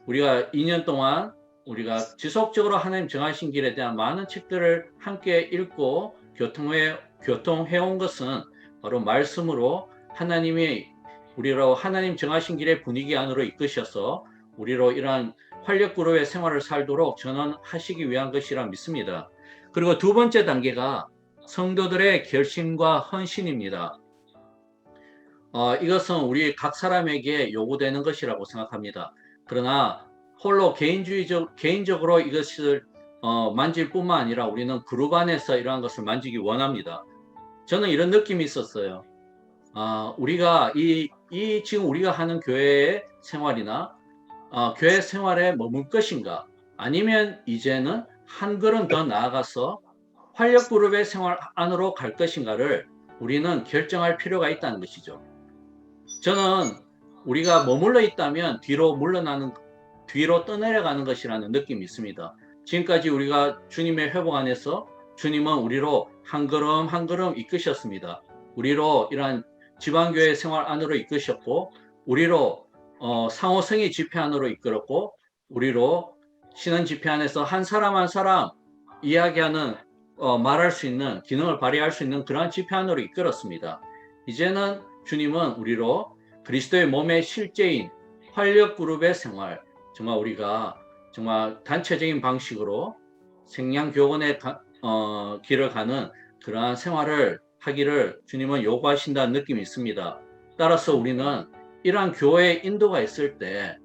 Speaker 9: 우리가 2년 동안 우리가 지속적으로 하나님 정하신 길에 대한 많은 책들을 함께 읽고 교통해온 것은 바로 말씀으로 하나님이 우리로 하나님 정하신 길의 분위기 안으로 이끄셔서 우리로 이러한 활력그룹의 생활을 살도록 전환하시기 위한 것이라 믿습니다. 그리고 두 번째 단계가 성도들의 결심과 헌신입니다. 이것은 우리 각 사람에게 요구되는 것이라고 생각합니다. 그러나 홀로 개인적으로 이것을 만질 뿐만 아니라 우리는 그룹 안에서 이러한 것을 만지기 원합니다. 저는 이런 느낌이 있었어요. 우리가 지금 우리가 하는 교회의 생활이나 교회 생활에 머물 것인가 아니면 이제는 한 걸음 더 나아가서 활력그룹의 생활 안으로 갈 것인가를 우리는 결정할 필요가 있다는 것이죠. 저는 우리가 머물러 있다면 뒤로 떠내려가는 것이라는 느낌이 있습니다. 지금까지 우리가 주님의 회복 안에서 주님은 우리로 한 걸음 한 걸음 이끄셨습니다. 우리로 이러한 지방교회 생활 안으로 이끄셨고 우리로 상호성의 집회 안으로 이끌었고 우리로 신앙 집회 안에서 한 사람 한 사람 이야기하는 말할 수 있는 기능을 발휘할 수 있는 그러한 집회 안으로 이끌었습니다. 이제는 주님은 우리로 그리스도의 몸의 실제인 활력그룹의 생활 정말 우리가 정말 단체적인 방식으로 생양교건의 길을 가는 그러한 생활을 하기를 주님은 요구하신다는 느낌이 있습니다. 따라서 우리는 이러한 교회의 인도가 있을 때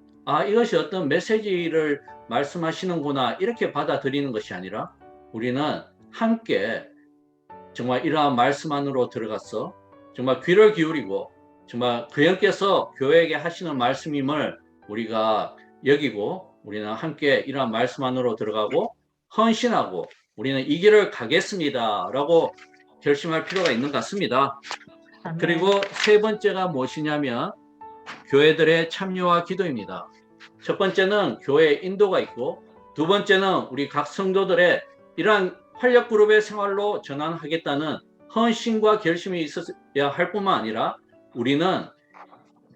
Speaker 9: 이것이 어떤 메시지를 말씀하시는구나 이렇게 받아들이는 것이 아니라 우리는 함께 정말 이러한 말씀 안으로 들어가서 정말 귀를 기울이고 정말 그분께서 교회에게 하시는 말씀임을 우리가 여기고 우리는 함께 이러한 말씀 안으로 들어가고 헌신하고 우리는 이 길을 가겠습니다 라고 결심할 필요가 있는 것 같습니다. 그리고 세 번째가 무엇이냐면 교회들의 참여와 기도입니다. 첫 번째는 교회의 인도가 있고 두 번째는 우리 각 성도들의 이러한 활력그룹의 생활로 전환하겠다는 헌신과 결심이 있어야 할 뿐만 아니라 우리는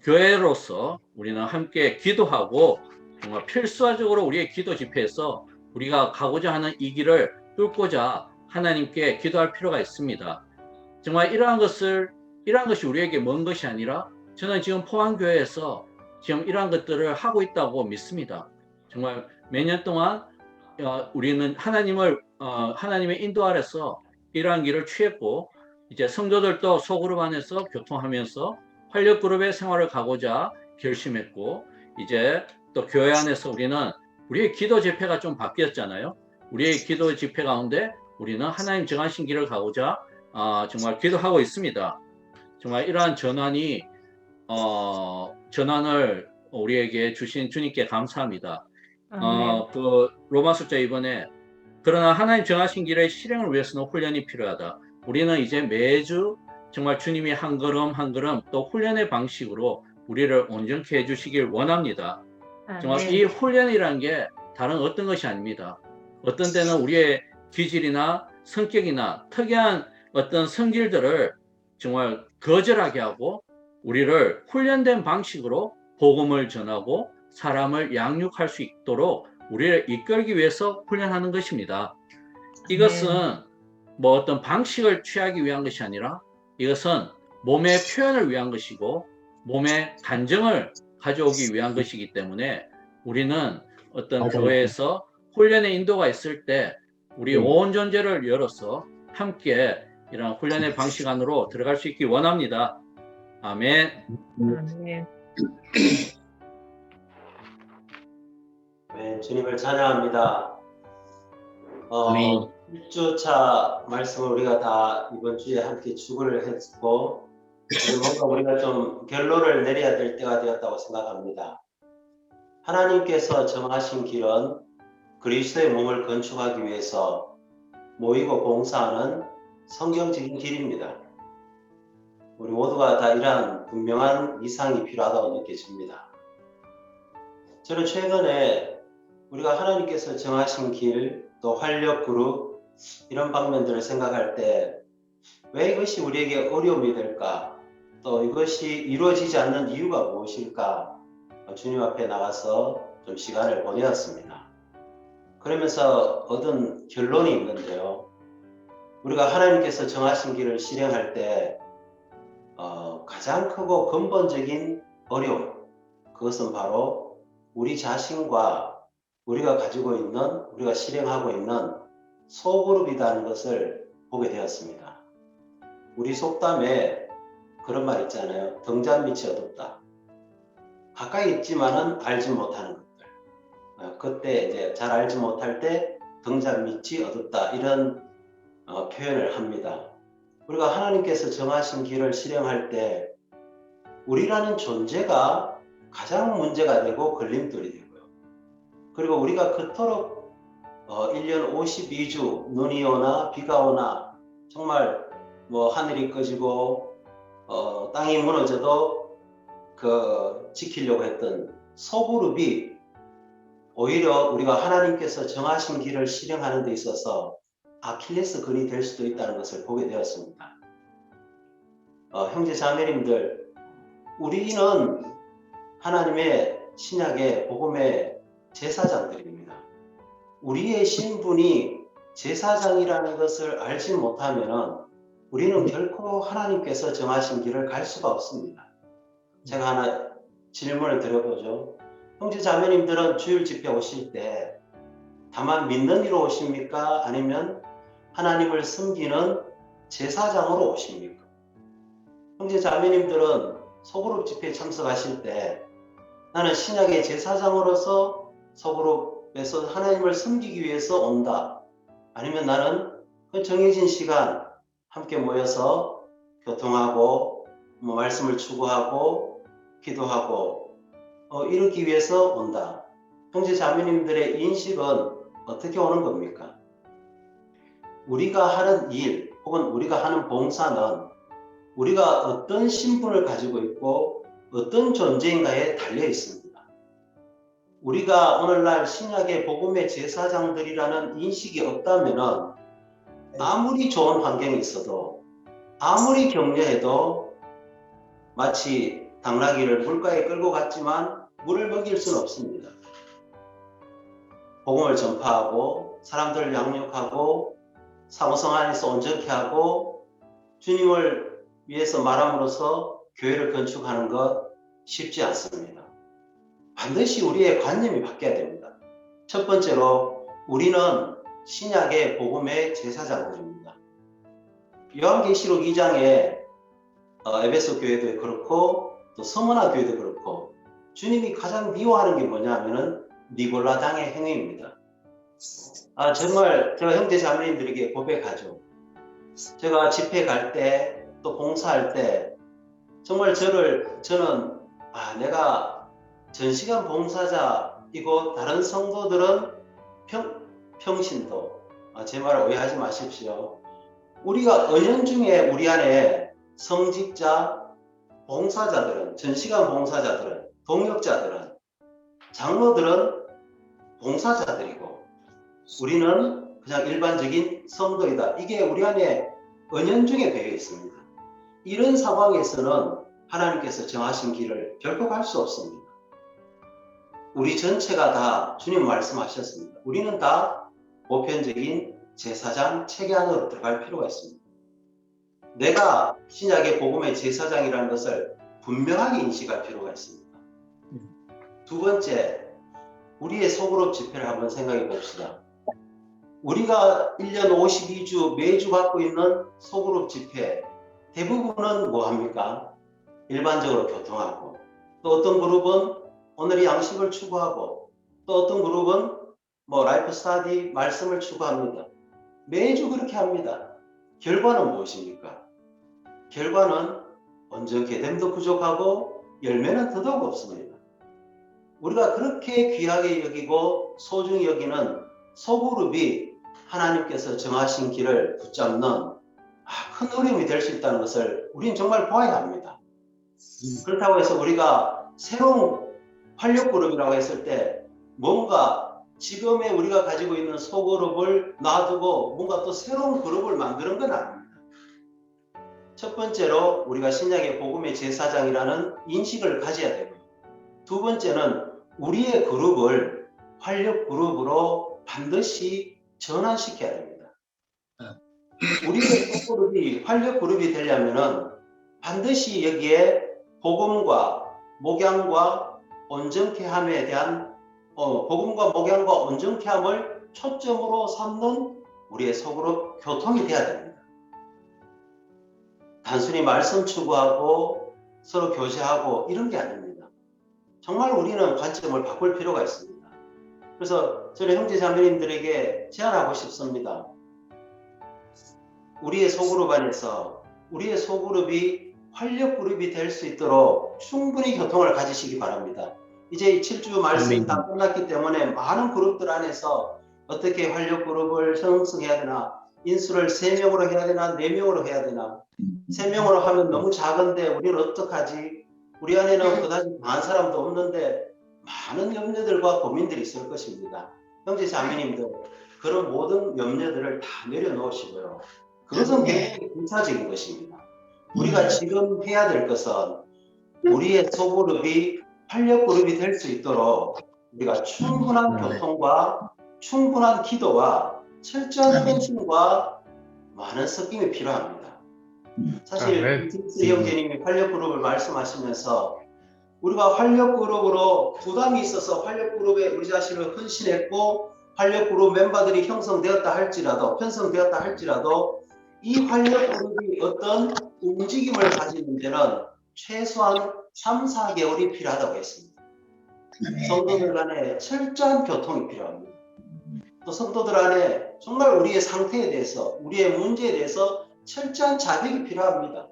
Speaker 9: 교회로서 우리는 함께 기도하고 정말 필수적으로 우리의 기도 집회에서 우리가 가고자 하는 이 길을 뚫고자 하나님께 기도할 필요가 있습니다. 정말 이러한 것이 우리에게 먼 것이 아니라 저는 지금 포항교회에서 지금 이러한 것들을 하고 있다고 믿습니다. 정말 몇 년 동안 우리는 하나님의 인도 아래서 이러한 길을 취했고, 이제 성도들도 소그룹 안에서 교통하면서 활력그룹의 생활을 가고자 결심했고, 이제 또 교회 안에서 우리의 기도 집회가 좀 바뀌었잖아요. 우리의 기도 집회 가운데 우리는 하나님 정하신 길을 가고자 정말 기도하고 있습니다. 정말 이러한 전환을 우리에게 주신 주님께 감사합니다. 그 로마서자 이번에 그러나 하나님 정하신 길의 실행을 위해서는 훈련이 필요하다. 우리는 이제 매주 정말 주님이 한 걸음 한 걸음 또 훈련의 방식으로 우리를 온전케 해주시길 원합니다. 정말 이 훈련이라는 게 다른 어떤 것이 아닙니다. 어떤 때는 우리의 기질이나 성격이나 특이한 어떤 성질들을 정말 거절하게 하고 우리를 훈련된 방식으로 복음을 전하고 사람을 양육할 수 있도록 우리를 이끌기 위해서 훈련하는 것입니다. 이것은 뭐 어떤 방식을 취하기 위한 것이 아니라 이것은 몸의 표현을 위한 것이고 몸의 감정을 가져오기 위한 것이기 때문에 우리는 어떤 교회에서 훈련의 인도가 있을 때 우리 온 존재를 열어서 함께 이런 훈련의 방식 안으로 들어갈 수 있기 원합니다. 아멘.
Speaker 3: 네, 주님을 찬양합니다.
Speaker 6: 아멘.
Speaker 3: 1주차 말씀을 우리가 다 이번 주에 함께 주구를 했고, 뭔가 우리가 좀 결론을 내려야 될 때가 되었다고 생각합니다. 하나님께서 정하신 길은 그리스도의 몸을 건축하기 위해서 모이고 봉사하는 성경적인 길입니다. 우리 모두가 다 이러한 분명한 이상이 필요하다고 느껴집니다. 저는 최근에 우리가 하나님께서 정하신 길, 또 활력그룹 이런 방면들을 생각할 때 왜 이것이 우리에게 어려움이 될까? 또 이것이 이루어지지 않는 이유가 무엇일까? 주님 앞에 나가서 좀 시간을 보내었습니다. 그러면서 얻은 결론이 있는데요. 우리가 하나님께서 정하신 길을 실행할 때 가장 크고 근본적인 어려움, 그것은 바로 우리 자신과 우리가 가지고 있는, 우리가 실행하고 있는 소그룹이라는 것을 보게 되었습니다. 우리 속담에 그런 말 있잖아요. 등잔밑이 어둡다. 가까이 있지만은 알지 못하는 것들. 그때 이제 잘 알지 못할 때 등잔밑이 어둡다. 이런 표현을 합니다. 우리가 하나님께서 정하신 길을 실행할 때 우리라는 존재가 가장 문제가 되고 걸림돌이 되고요. 그리고 우리가 그토록 1년 52주 눈이 오나 비가 오나 정말 뭐 하늘이 꺼지고 땅이 무너져도 지키려고 했던 소그룹이 오히려 우리가 하나님께서 정하신 길을 실행하는 데 있어서 아킬레스 건이 될 수도 있다는 것을 보게 되었습니다. 형제 자매님들, 우리는 하나님의 신약의 복음의 제사장들입니다. 우리의 신분이 제사장이라는 것을 알지 못하면 우리는 결코 하나님께서 정하신 길을 갈 수가 없습니다. 제가 하나 질문을 드려보죠. 형제 자매님들은 주일 집회 오실 때 다만 믿는 이로 오십니까? 아니면 하나님을 섬기는 제사장으로 오십니까? 형제 자매님들은 소그룹 집회에 참석하실 때 나는 신약의 제사장으로서 소그룹에서 하나님을 섬기기 위해서 온다. 아니면 나는 그 정해진 시간 함께 모여서 교통하고 말씀을 추구하고 기도하고 이루기 위해서 온다. 형제 자매님들의 인식은 어떻게 오는 겁니까? 우리가 하는 일 혹은 우리가 하는 봉사는 우리가 어떤 신분을 가지고 있고 어떤 존재인가에 달려 있습니다. 우리가 오늘날 신약의 복음의 제사장들이라는 인식이 없다면 아무리 좋은 환경이 있어도 아무리 격려해도 마치 당나귀를 물가에 끌고 갔지만 물을 먹일 수는 없습니다. 복음을 전파하고 사람들을 양육하고 사무성 안에서 온전케 하고 주님을 위해서 말함으로써 교회를 건축하는 것 쉽지 않습니다. 반드시 우리의 관념이 바뀌어야 됩니다. 첫 번째로 우리는 신약의 복음의 제사장들입니다. 요한계시록 2장에 에베소 교회도 그렇고 또 서머나 교회도 그렇고 주님이 가장 미워하는 게 뭐냐면은 니골라당의 행위입니다. 정말 제가 형제 자매님들에게 고백하죠. 제가 집회 갈 때 또 봉사할 때 정말 저는 내가 전시간 봉사자이고 다른 성도들은 평신도 제 말을 오해하지 마십시오. 우리가 은연중에 우리 안에 성직자, 봉사자들은 전시간 봉사자들은 동역자들은 장로들은 봉사자들이고 우리는 그냥 일반적인 성도이다. 이게 우리 안에 은연중에 되어 있습니다. 이런 상황에서는 하나님께서 정하신 길을 결코 갈 수 없습니다. 우리 전체가 다 주님 말씀하셨습니다. 우리는 다 보편적인 제사장 체계 안으로 들어갈 필요가 있습니다. 내가 신약의 복음의 제사장이라는 것을 분명하게 인식할 필요가 있습니다. 두 번째, 우리의 소그룹 집회를 한번 생각해 봅시다. 우리가 1년 52주 매주 갖고 있는 소그룹 집회 대부분은 뭐 합니까? 일반적으로 교통하고 또 어떤 그룹은 오늘의 양식을 추구하고 또 어떤 그룹은 뭐 라이프 스타디 말씀을 추구합니다. 매주 그렇게 합니다. 결과는 무엇입니까? 결과는 온전케 됨도 부족하고 열매는 더더욱 없습니다. 우리가 그렇게 귀하게 여기고 소중히 여기는 소그룹이 하나님께서 정하신 길을 붙잡는 큰 어려움이 될 수 있다는 것을 우리는 정말 보아야 합니다. 그렇다고 해서 우리가 새로운 활력그룹이라고 했을 때 뭔가 지금의 우리가 가지고 있는 소그룹을 놔두고 뭔가 또 새로운 그룹을 만드는 건 아닙니다. 첫 번째로 우리가 신약의 복음의 제사장이라는 인식을 가져야 되고요. 두 번째는 우리의 그룹을 활력그룹으로 반드시 전환시켜야 됩니다. 우리의 소그룹이 활력그룹이 되려면은 반드시 여기에 복음과 목양과 온전케함에 대한 복음과 목양과 온전케함을 초점으로 삼는 우리의 소그룹 교통이 돼야 됩니다. 단순히 말씀 추구하고 서로 교제하고 이런 게 아닙니다. 정말 우리는 관점을 바꿀 필요가 있습니다. 그래서 저는 형제 자매님들에게 제안하고 싶습니다. 우리의 소그룹 안에서 우리의 소그룹이 활력그룹이 될 수 있도록 충분히 교통을 가지시기 바랍니다. 이제 7주 말씀이 다 끝났기 때문에 많은 그룹들 안에서 어떻게 활력그룹을 형성해야 되나, 인수를 3명으로 해야 되나 4명으로 해야 되나, 3명으로 하면 너무 작은데 우리는 어떡하지, 우리 안에는 그다지 강한 사람도 없는데 많은 염려들과 고민들이 있을 것입니다. 형제 자매님들, 그런 모든 염려들을 다 내려놓으시고요. 그것은 굉장히 군사적인 것입니다. 우리가 지금 해야 될 것은 우리의 소그룹이 활력그룹이 될 수 있도록 우리가 충분한 교통과 충분한 기도와 철저한 헌신과 많은 섞임이 필요합니다. 사실 김승희 형제님이 활력그룹을 말씀하시면서 우리가 활력그룹으로 부담이 있어서 활력그룹에 우리 자신을 헌신했고 활력그룹 멤버들이 형성되었다 할지라도 이 활력그룹이 어떤 움직임을 가지는 데는 최소한 3, 4개월이 필요하다고 했습니다. 성도들 간에 철저한 교통이 필요합니다. 또 성도들 안에 정말 우리의 상태에 대해서, 우리의 문제에 대해서 철저한 자백이 필요합니다.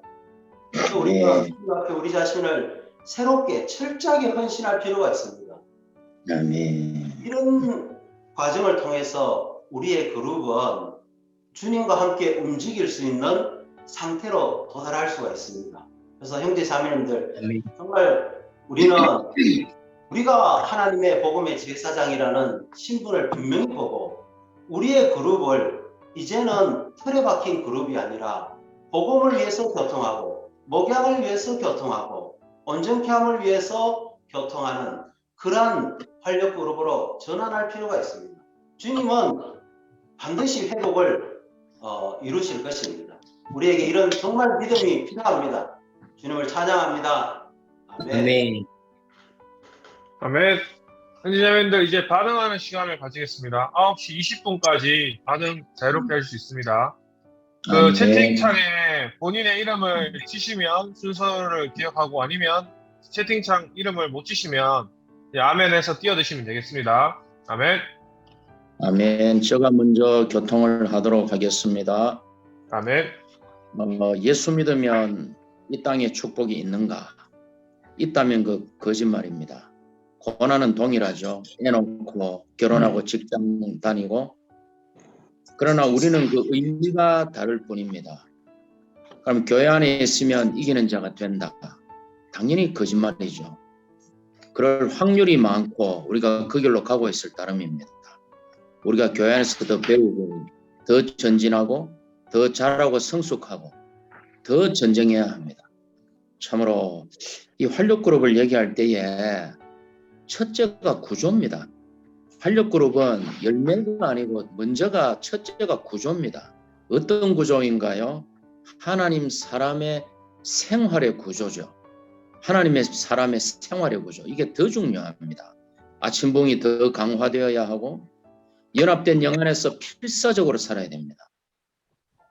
Speaker 3: 또 우리가 주님 앞에 우리 자신을 새롭게 철저하게 헌신할 필요가 있습니다. 이런 과정을 통해서 우리의 그룹은 주님과 함께 움직일 수 있는 상태로 도달할 수가 있습니다. 그래서 형제 자매님들, 정말 우리가 하나님의 복음의 제사장이라는 신분을 분명히 보고 우리의 그룹을 이제는 틀에 박힌 그룹이 아니라 복음을 위해서 교통하고 목양을 위해서 교통하고 온전케함을 위해서 교통하는 그러한 활력그룹으로 전환할 필요가 있습니다. 주님은 반드시 회복을 이루실 것입니다. 우리에게 이런 정말 믿음이 필요합니다. 주님을 찬양합니다. 아멘.
Speaker 6: 아멘.
Speaker 1: 아멘. 형제자매님들 이제 반응하는 시간을 가지겠습니다. 9시 20분까지 반응 자유롭게 할 수 있습니다. 그
Speaker 6: 아멘.
Speaker 1: 채팅창에 본인의 이름을 치시면 순서를 기억하고 아니면 채팅창 이름을 못 치시면 이제 아멘에서 뛰어드시면 되겠습니다. 아멘.
Speaker 6: 아멘. 제가 먼저 교통을 하도록 하겠습니다.
Speaker 1: 아멘.
Speaker 6: 예수 믿으면 이 땅에 축복이 있는가? 있다면 그 거짓말입니다. 고난은 동일하죠. 애 놓고 결혼하고 직장 다니고. 그러나 우리는 그 의미가 다를 뿐입니다. 그럼 교회 안에 있으면 이기는 자가 된다. 당연히 거짓말이죠. 그럴 확률이 많고 우리가 그 길로 가고 있을 따름입니다. 우리가 교회 안에서 더 배우고 더 전진하고 더 잘하고 성숙하고 더 전쟁해야 합니다. 참으로 이 활력그룹을 얘기할 때에 첫째가 구조입니다. 활력그룹은 열매가 아니고 먼저가 첫째가 구조입니다. 어떤 구조인가요? 하나님 사람의 생활의 구조죠. 하나님의 사람의 생활의 구조. 이게 더 중요합니다. 아침봉이 더 강화되어야 하고 연합된 영 안에서 필사적으로 살아야 됩니다.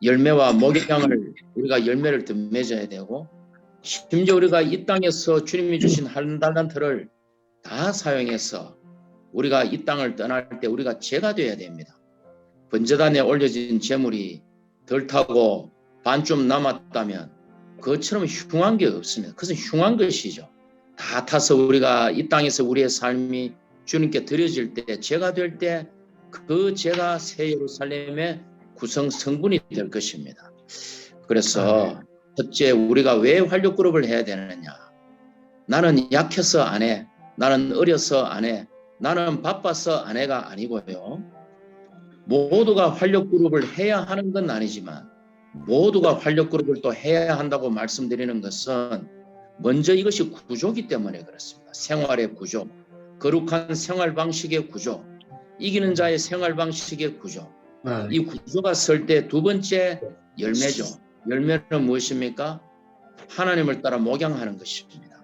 Speaker 6: 열매와 목양을 우리가 열매를 더 맺어야 되고 심지어 우리가 이 땅에서 주님이 주신 한 달란트를 다 사용해서 우리가 이 땅을 떠날 때 우리가 제가 되어야 됩니다. 번제단에 올려진 재물이 덜 타고 반쯤 남았다면 그것처럼 흉한 게 없습니다. 그것은 흉한 것이죠. 다 타서 우리가 이 땅에서 우리의 삶이 주님께 드려질 때 제가 될 때 그 제가 새 예루살렘의 구성 성분이 될 것입니다. 그래서 첫째 우리가 왜 활력그룹을 해야 되느냐. 나는 약해서 안 해. 나는 어려서 안 해. 나는 바빠서 안 해가 아니고요. 모두가 활력그룹을 해야 하는 건 아니지만 모두가 활력그룹을 또 해야 한다고 말씀드리는 것은 먼저 이것이 구조이기 때문에 그렇습니다. 생활의 구조, 거룩한 생활 방식의 구조, 이기는 자의 생활 방식의 구조. 이 구조가 설 때 두 번째 열매죠. 열매는 무엇입니까? 하나님을 따라 목양하는 것입니다.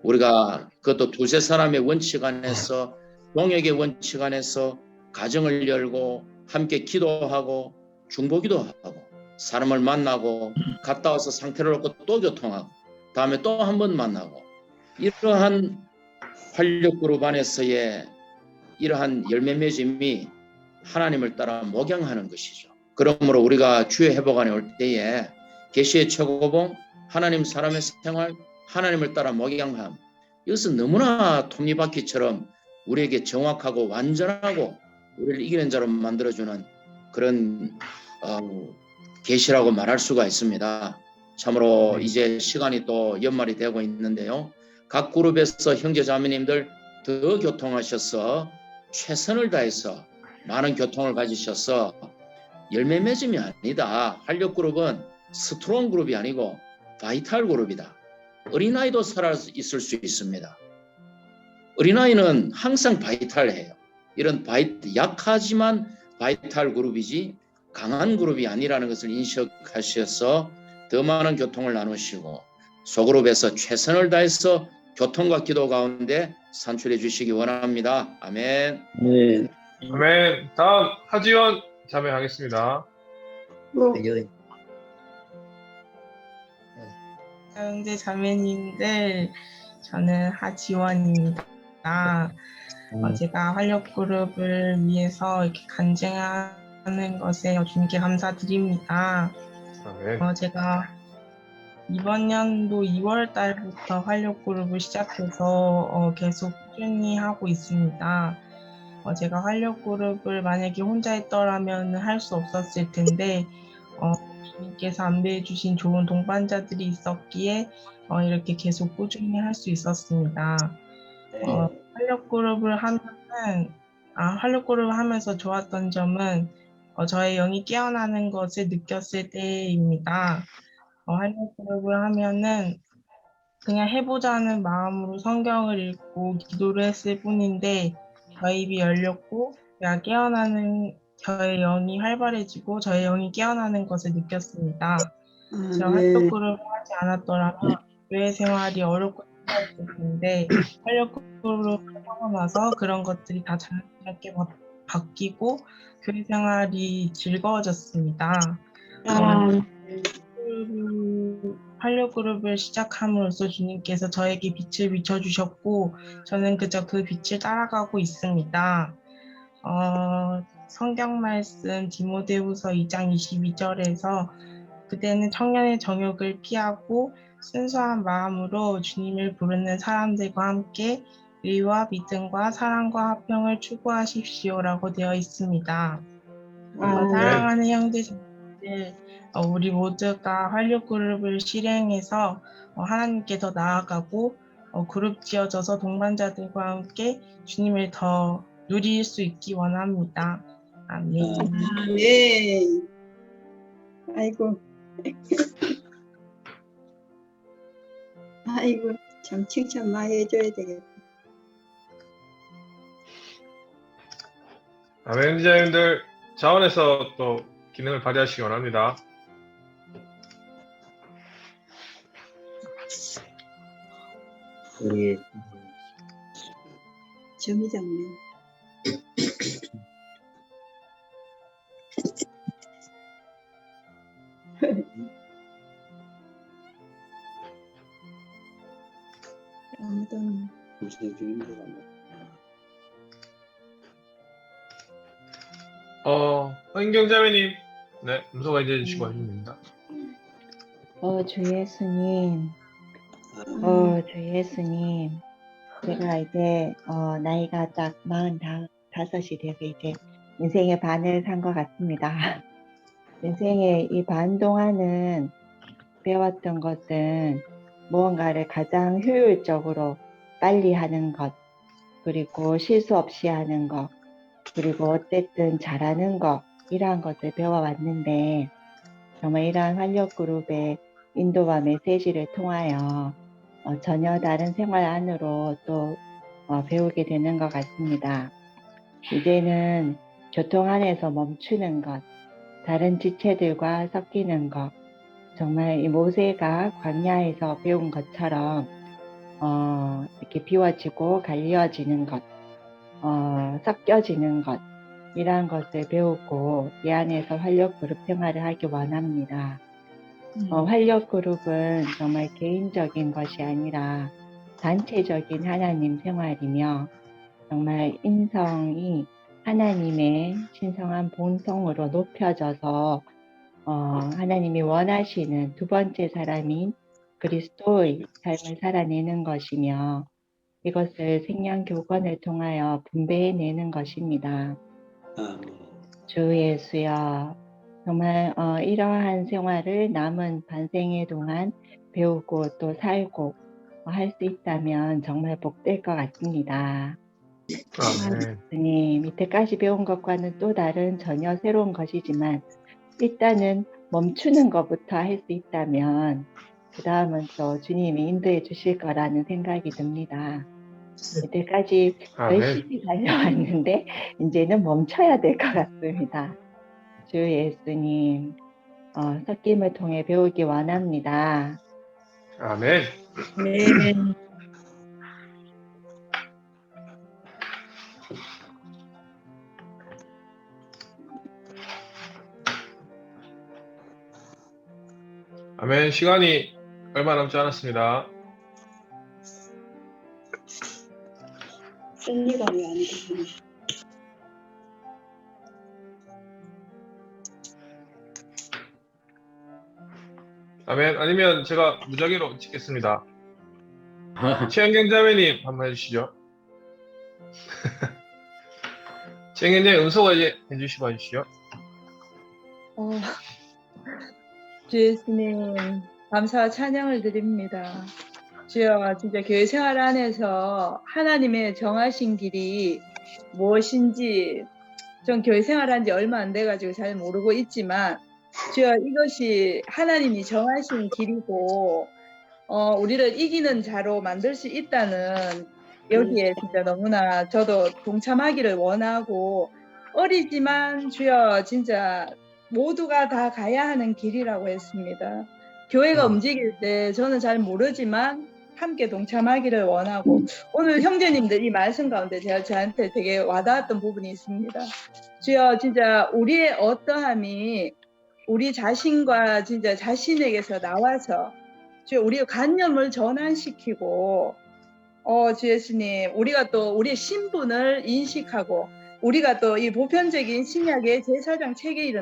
Speaker 6: 우리가 그것도 두세 사람의 원칙 안에서 동역의 원칙 안에서 가정을 열고 함께 기도하고 중보기도 하고 사람을 만나고 갔다 와서 상태를 놓고 또 교통하고 다음에 또 한 번 만나고 이러한 활력그룹 안에서의 이러한 열매 맺음이 하나님을 따라 목양하는 것이죠. 그러므로 우리가 주의 회복안에 올 때에 계시의 최고봉 하나님 사람의 생활 하나님을 따라 목양함 이것은 너무나 톱니바퀴처럼 우리에게 정확하고 완전하고 우리를 이기는 자로 만들어주는 그런 계시라고 말할 수가 있습니다. 참으로 이제 시간이 또 연말이 되고 있는데요. 각 그룹에서 형제자매님들 더 교통하셔서 최선을 다해서 많은 교통을 가지셔서 열매 맺음이 아니다. 활력그룹은 스트롱 그룹이 아니고 바이탈 그룹이다. 어린아이도 살아 있을 수 있습니다. 어린아이는 항상 바이탈해요. 이런 약하지만 바이탈 그룹이지 강한 그룹이 아니라는 것을 인식하셔서 더 많은 교통을 나누시고 소그룹에서 최선을 다해서 교통과 기도 가운데 산출해 주시기 원합니다. 아멘. 네.
Speaker 1: 아멘. 다음 하지원 자매하겠습니다.
Speaker 10: 형제 자매님들, 저는 하지원입니다. 제가 활력그룹을 위해서 이렇게 간증하는 것에 주님께 감사드립니다.
Speaker 1: 아멘.
Speaker 10: 제가 이번 연도 2월 달부터 활력그룹을 시작해서 계속 꾸준히 하고 있습니다. 제가 활력그룹을 만약에 혼자 했더라면 할 수 없었을 텐데 주님께서 안배해 주신 좋은 동반자들이 있었기에 이렇게 계속 꾸준히 할 수 있었습니다. 활력그룹을 하면서 좋았던 점은 저의 영이 깨어나는 것을 느꼈을 때입니다. 활력그룹을 하면은 그냥 해보자는 마음으로 성경을 읽고 기도를 했을 뿐인데 저의 입이 열렸고 제가 깨어나는 저의 영이 활발해지고 저의 영이 깨어나는 것을 느꼈습니다. 제가
Speaker 2: 네.
Speaker 10: 활력그룹을 하지 않았더라면 교회 생활이 어렵고 힘들었을 텐데 활력그룹을 하고 나서 그런 것들이 다 자연스럽게 바뀌고 교회 생활이 즐거워졌습니다. 활력그룹을 시작함으로써 주님께서 저에게 빛을 비춰주셨고 저는 그저 그 빛을 따라가고 있습니다. 성경 말씀 디모데후서 2장 22절에서 그대는 청년의 정욕을 피하고 순수한 마음으로 주님을 부르는 사람들과 함께 의와 믿음과 사랑과 화평을 추구하십시오라고 되어 있습니다. 사랑하는 형제자매들, 우리 모두가 활력그룹을 실행해서 하나님께 더 나아가고 그룹 지어져서 동반자들과 함께 주님을 더 누릴 수 있기 원합니다. 아멘.
Speaker 11: 네. 아이고. 아이고, 참 칭찬 많이 해줘야 되겠다.
Speaker 1: 아멘. 형제자매들 자원에서 또 기능을 발휘하시기 원합니다.
Speaker 6: 우리
Speaker 11: 점이장님. 아무도
Speaker 1: 은경자매님, 네, 음소거 이제 주시고 하시면 됩니다.
Speaker 12: 주 예수님, 주 예수님, 제가 이제, 나이가 딱 45이 돼서 이제 인생의 반을 산 것 같습니다. 인생의 이 반 동안은 배웠던 것은 무언가를 가장 효율적으로 빨리 하는 것, 그리고 실수 없이 하는 것, 그리고 어쨌든 잘하는 것, 이러한 것을 배워왔는데, 정말 이러한 활력그룹의 인도와 메시지를 통하여 전혀 다른 생활 안으로 또 배우게 되는 것 같습니다. 이제는 교통 안에서 멈추는 것, 다른 지체들과 섞이는 것, 정말 이 모세가 광야에서 배운 것처럼 이렇게 비워지고 갈려지는 것, 섞여지는 것, 이러한 것을 배우고 이 안에서 활력그룹 생활을 하기 원합니다. 활력그룹은 정말 개인적인 것이 아니라 단체적인 하나님 생활이며 정말 인성이 하나님의 신성한 본성으로 높여져서 하나님이 원하시는 두 번째 사람인 그리스도의 삶을 살아내는 것이며 이것을 생명교권을 통하여 분배해내는 것입니다. 주 예수여, 정말 이러한 생활을 남은 반생의 동안 배우고 또 살고 할 수 있다면 정말 복될 것 같습니다. 예수님, 이때까지 배운 것과는 또 다른 전혀 새로운 것이지만 일단은 멈추는 것부터 할 수 있다면 그 다음은 또 주님이 인도해 주실 거라는 생각이 듭니다. 이때까지 열심히 달려왔는데 이제는 멈춰야 될 것 같습니다. 주 예수님, 섞임을 통해 배우기 원합니다.
Speaker 1: 아멘.
Speaker 11: 네.
Speaker 1: 아멘. 시간이 얼마 남지 않았습니다.
Speaker 11: 생리감이 아니거든요.
Speaker 1: 아멘. 아니면 제가 무작위로 찍겠습니다. 최은경 자매님 한번 해주시죠. 최은경 자매 음소거 이제 해주시고 하시죠.
Speaker 13: 주 예수님, 감사와 찬양을 드립니다. 주여, 진짜 교회 생활 안에서 하나님의 정하신 길이 무엇인지 전 교회 생활한 지 얼마 안 돼가지고 잘 모르고 있지만 주여, 이것이 하나님이 정하신 길이고 우리를 이기는 자로 만들 수 있다는 여기에 진짜 너무나 저도 동참하기를 원하고 어리지만 주여 진짜 모두가 다 가야 하는 길이라고 했습니다. 교회가 움직일 때 저는 잘 모르지만 함께 동참하기를 원하고 오늘 형제님들 이 말씀 가운데 저한테 되게 와닿았던 부분이 있습니다. 주여 진짜 우리의 어떠함이 우리 자신과 진짜 자신에게서 나와서 주여 우리의 관념을 전환시키고 주 예수님 우리가 또 우리의 신분을 인식하고 우리가 또 이 보편적인 신약의 제사장 체계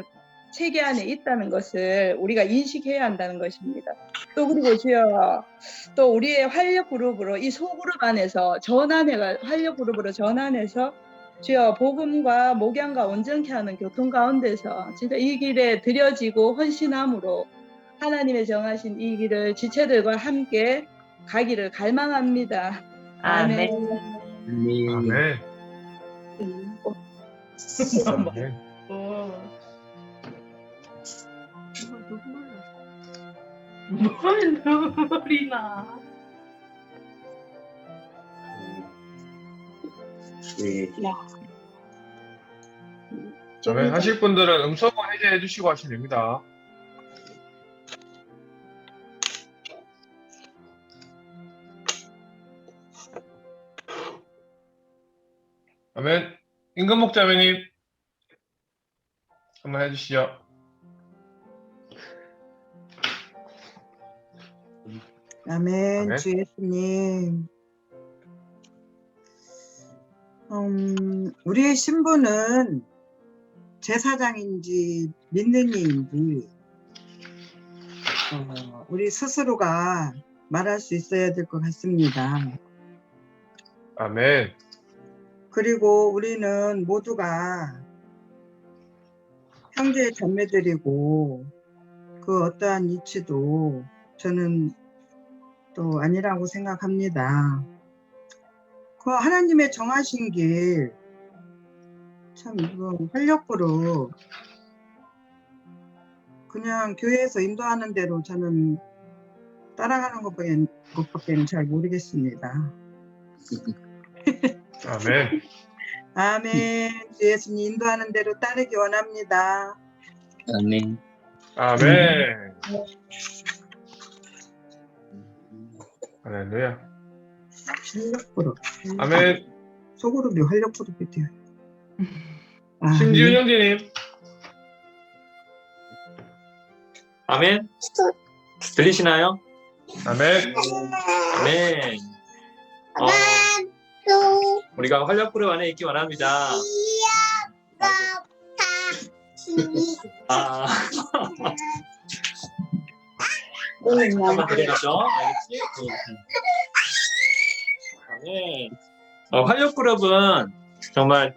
Speaker 13: 안에 있다는 것을 우리가 인식해야 한다는 것입니다. 또 그리고 주여 또 우리의 활력 그룹으로 이 소그룹 안에서 활력 그룹으로 전환해서 주여 복음과 목양과 온전케 하는 교통 가운데서 진짜 이 길에 들여지고 헌신함으로 하나님의 정하신 이 길을 지체들과 함께 가기를 갈망합니다. 아멘.
Speaker 1: 아멘.
Speaker 10: 눈물이 나.
Speaker 1: 아멘. 하실 분들은 음성을 해제해 주시고 하시면 됩니다. 아멘. 임금 목자매님 한번 해주시죠.
Speaker 14: 아멘.
Speaker 1: 아멘.
Speaker 14: 주 예수님. 우리의 신분은 제사장인지 믿는이인지 우리 스스로가 말할 수 있어야 될 것 같습니다.
Speaker 1: 아멘.
Speaker 14: 그리고 우리는 모두가 형제 자매들이고 그 어떠한 이치도 저는 또 아니라고 생각합니다. 그 하나님의 정하신 길, 참 이거 활력으로 그냥 교회에서 인도하는 대로 저는 따라가는 것밖에는 잘 모르겠습니다.
Speaker 1: 아멘.
Speaker 14: 아멘. 주 예수님 인도하는 대로 따르기 원합니다.
Speaker 6: 아멘.
Speaker 1: 아멘. 할렐루야.
Speaker 14: 활력으로.
Speaker 1: 아멘.
Speaker 14: 소그룹이 활력으로 돼요.
Speaker 1: 신지훈 형제님.
Speaker 15: 아멘. 들리시나요?
Speaker 1: 아멘.
Speaker 15: 아멘. 우리가 활력그룹 안에 있기 원합니다. 한번 들어가죠. 알겠지? 아멘. 활력그룹은 정말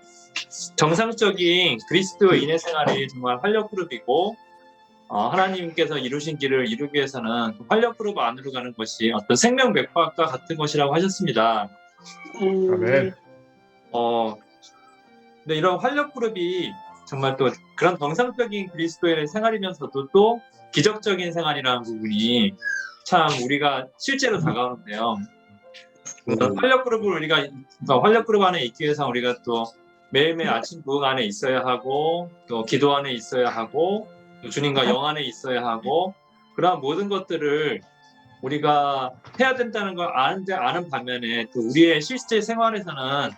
Speaker 15: 정상적인 그리스도인의 생활이 정말 활력그룹이고 하나님께서 이루신 길을 이루기 위해서는 활력그룹 안으로 가는 것이 어떤 생명백화과 같은 것이라고 하셨습니다.
Speaker 1: 아멘.
Speaker 15: 근데 이런 활력그룹이 정말 또 그런 정상적인 그리스도인의 생활이면서도 또 기적적인 생활이라는 부분이 참 우리가 실제로 다가오는데요. 활력그룹을 활력그룹 안에 있기 위해서 우리가 또 매일매일 아침 부흥 안에 있어야 하고 또 기도 안에 있어야 하고 또 주님과 영 안에 있어야 하고 그러한 모든 것들을 우리가 해야 된다는 걸 아는 반면에 또 우리의 실제 생활에서는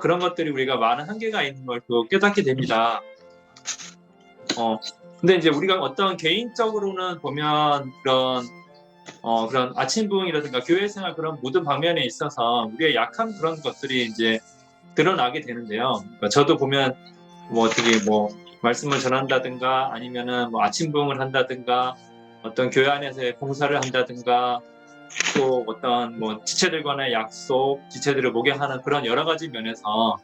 Speaker 15: 그런 것들이 우리가 많은 한계가 있는 걸 또 깨닫게 됩니다. 근데 이제 우리가 어떤 개인적으로는 보면 그런 아침 부흥이라든가 교회 생활 그런 모든 방면에 있어서 우리의 약한 그런 것들이 이제 드러나게 되는데요. 그러니까 저도 보면 어떻게 말씀을 전한다든가 아니면은 아침 부흥을 한다든가 어떤 교회 안에서의 봉사를 한다든가 또 어떤 지체들과의 약속, 지체들을 목양하는 그런 여러 가지 면에서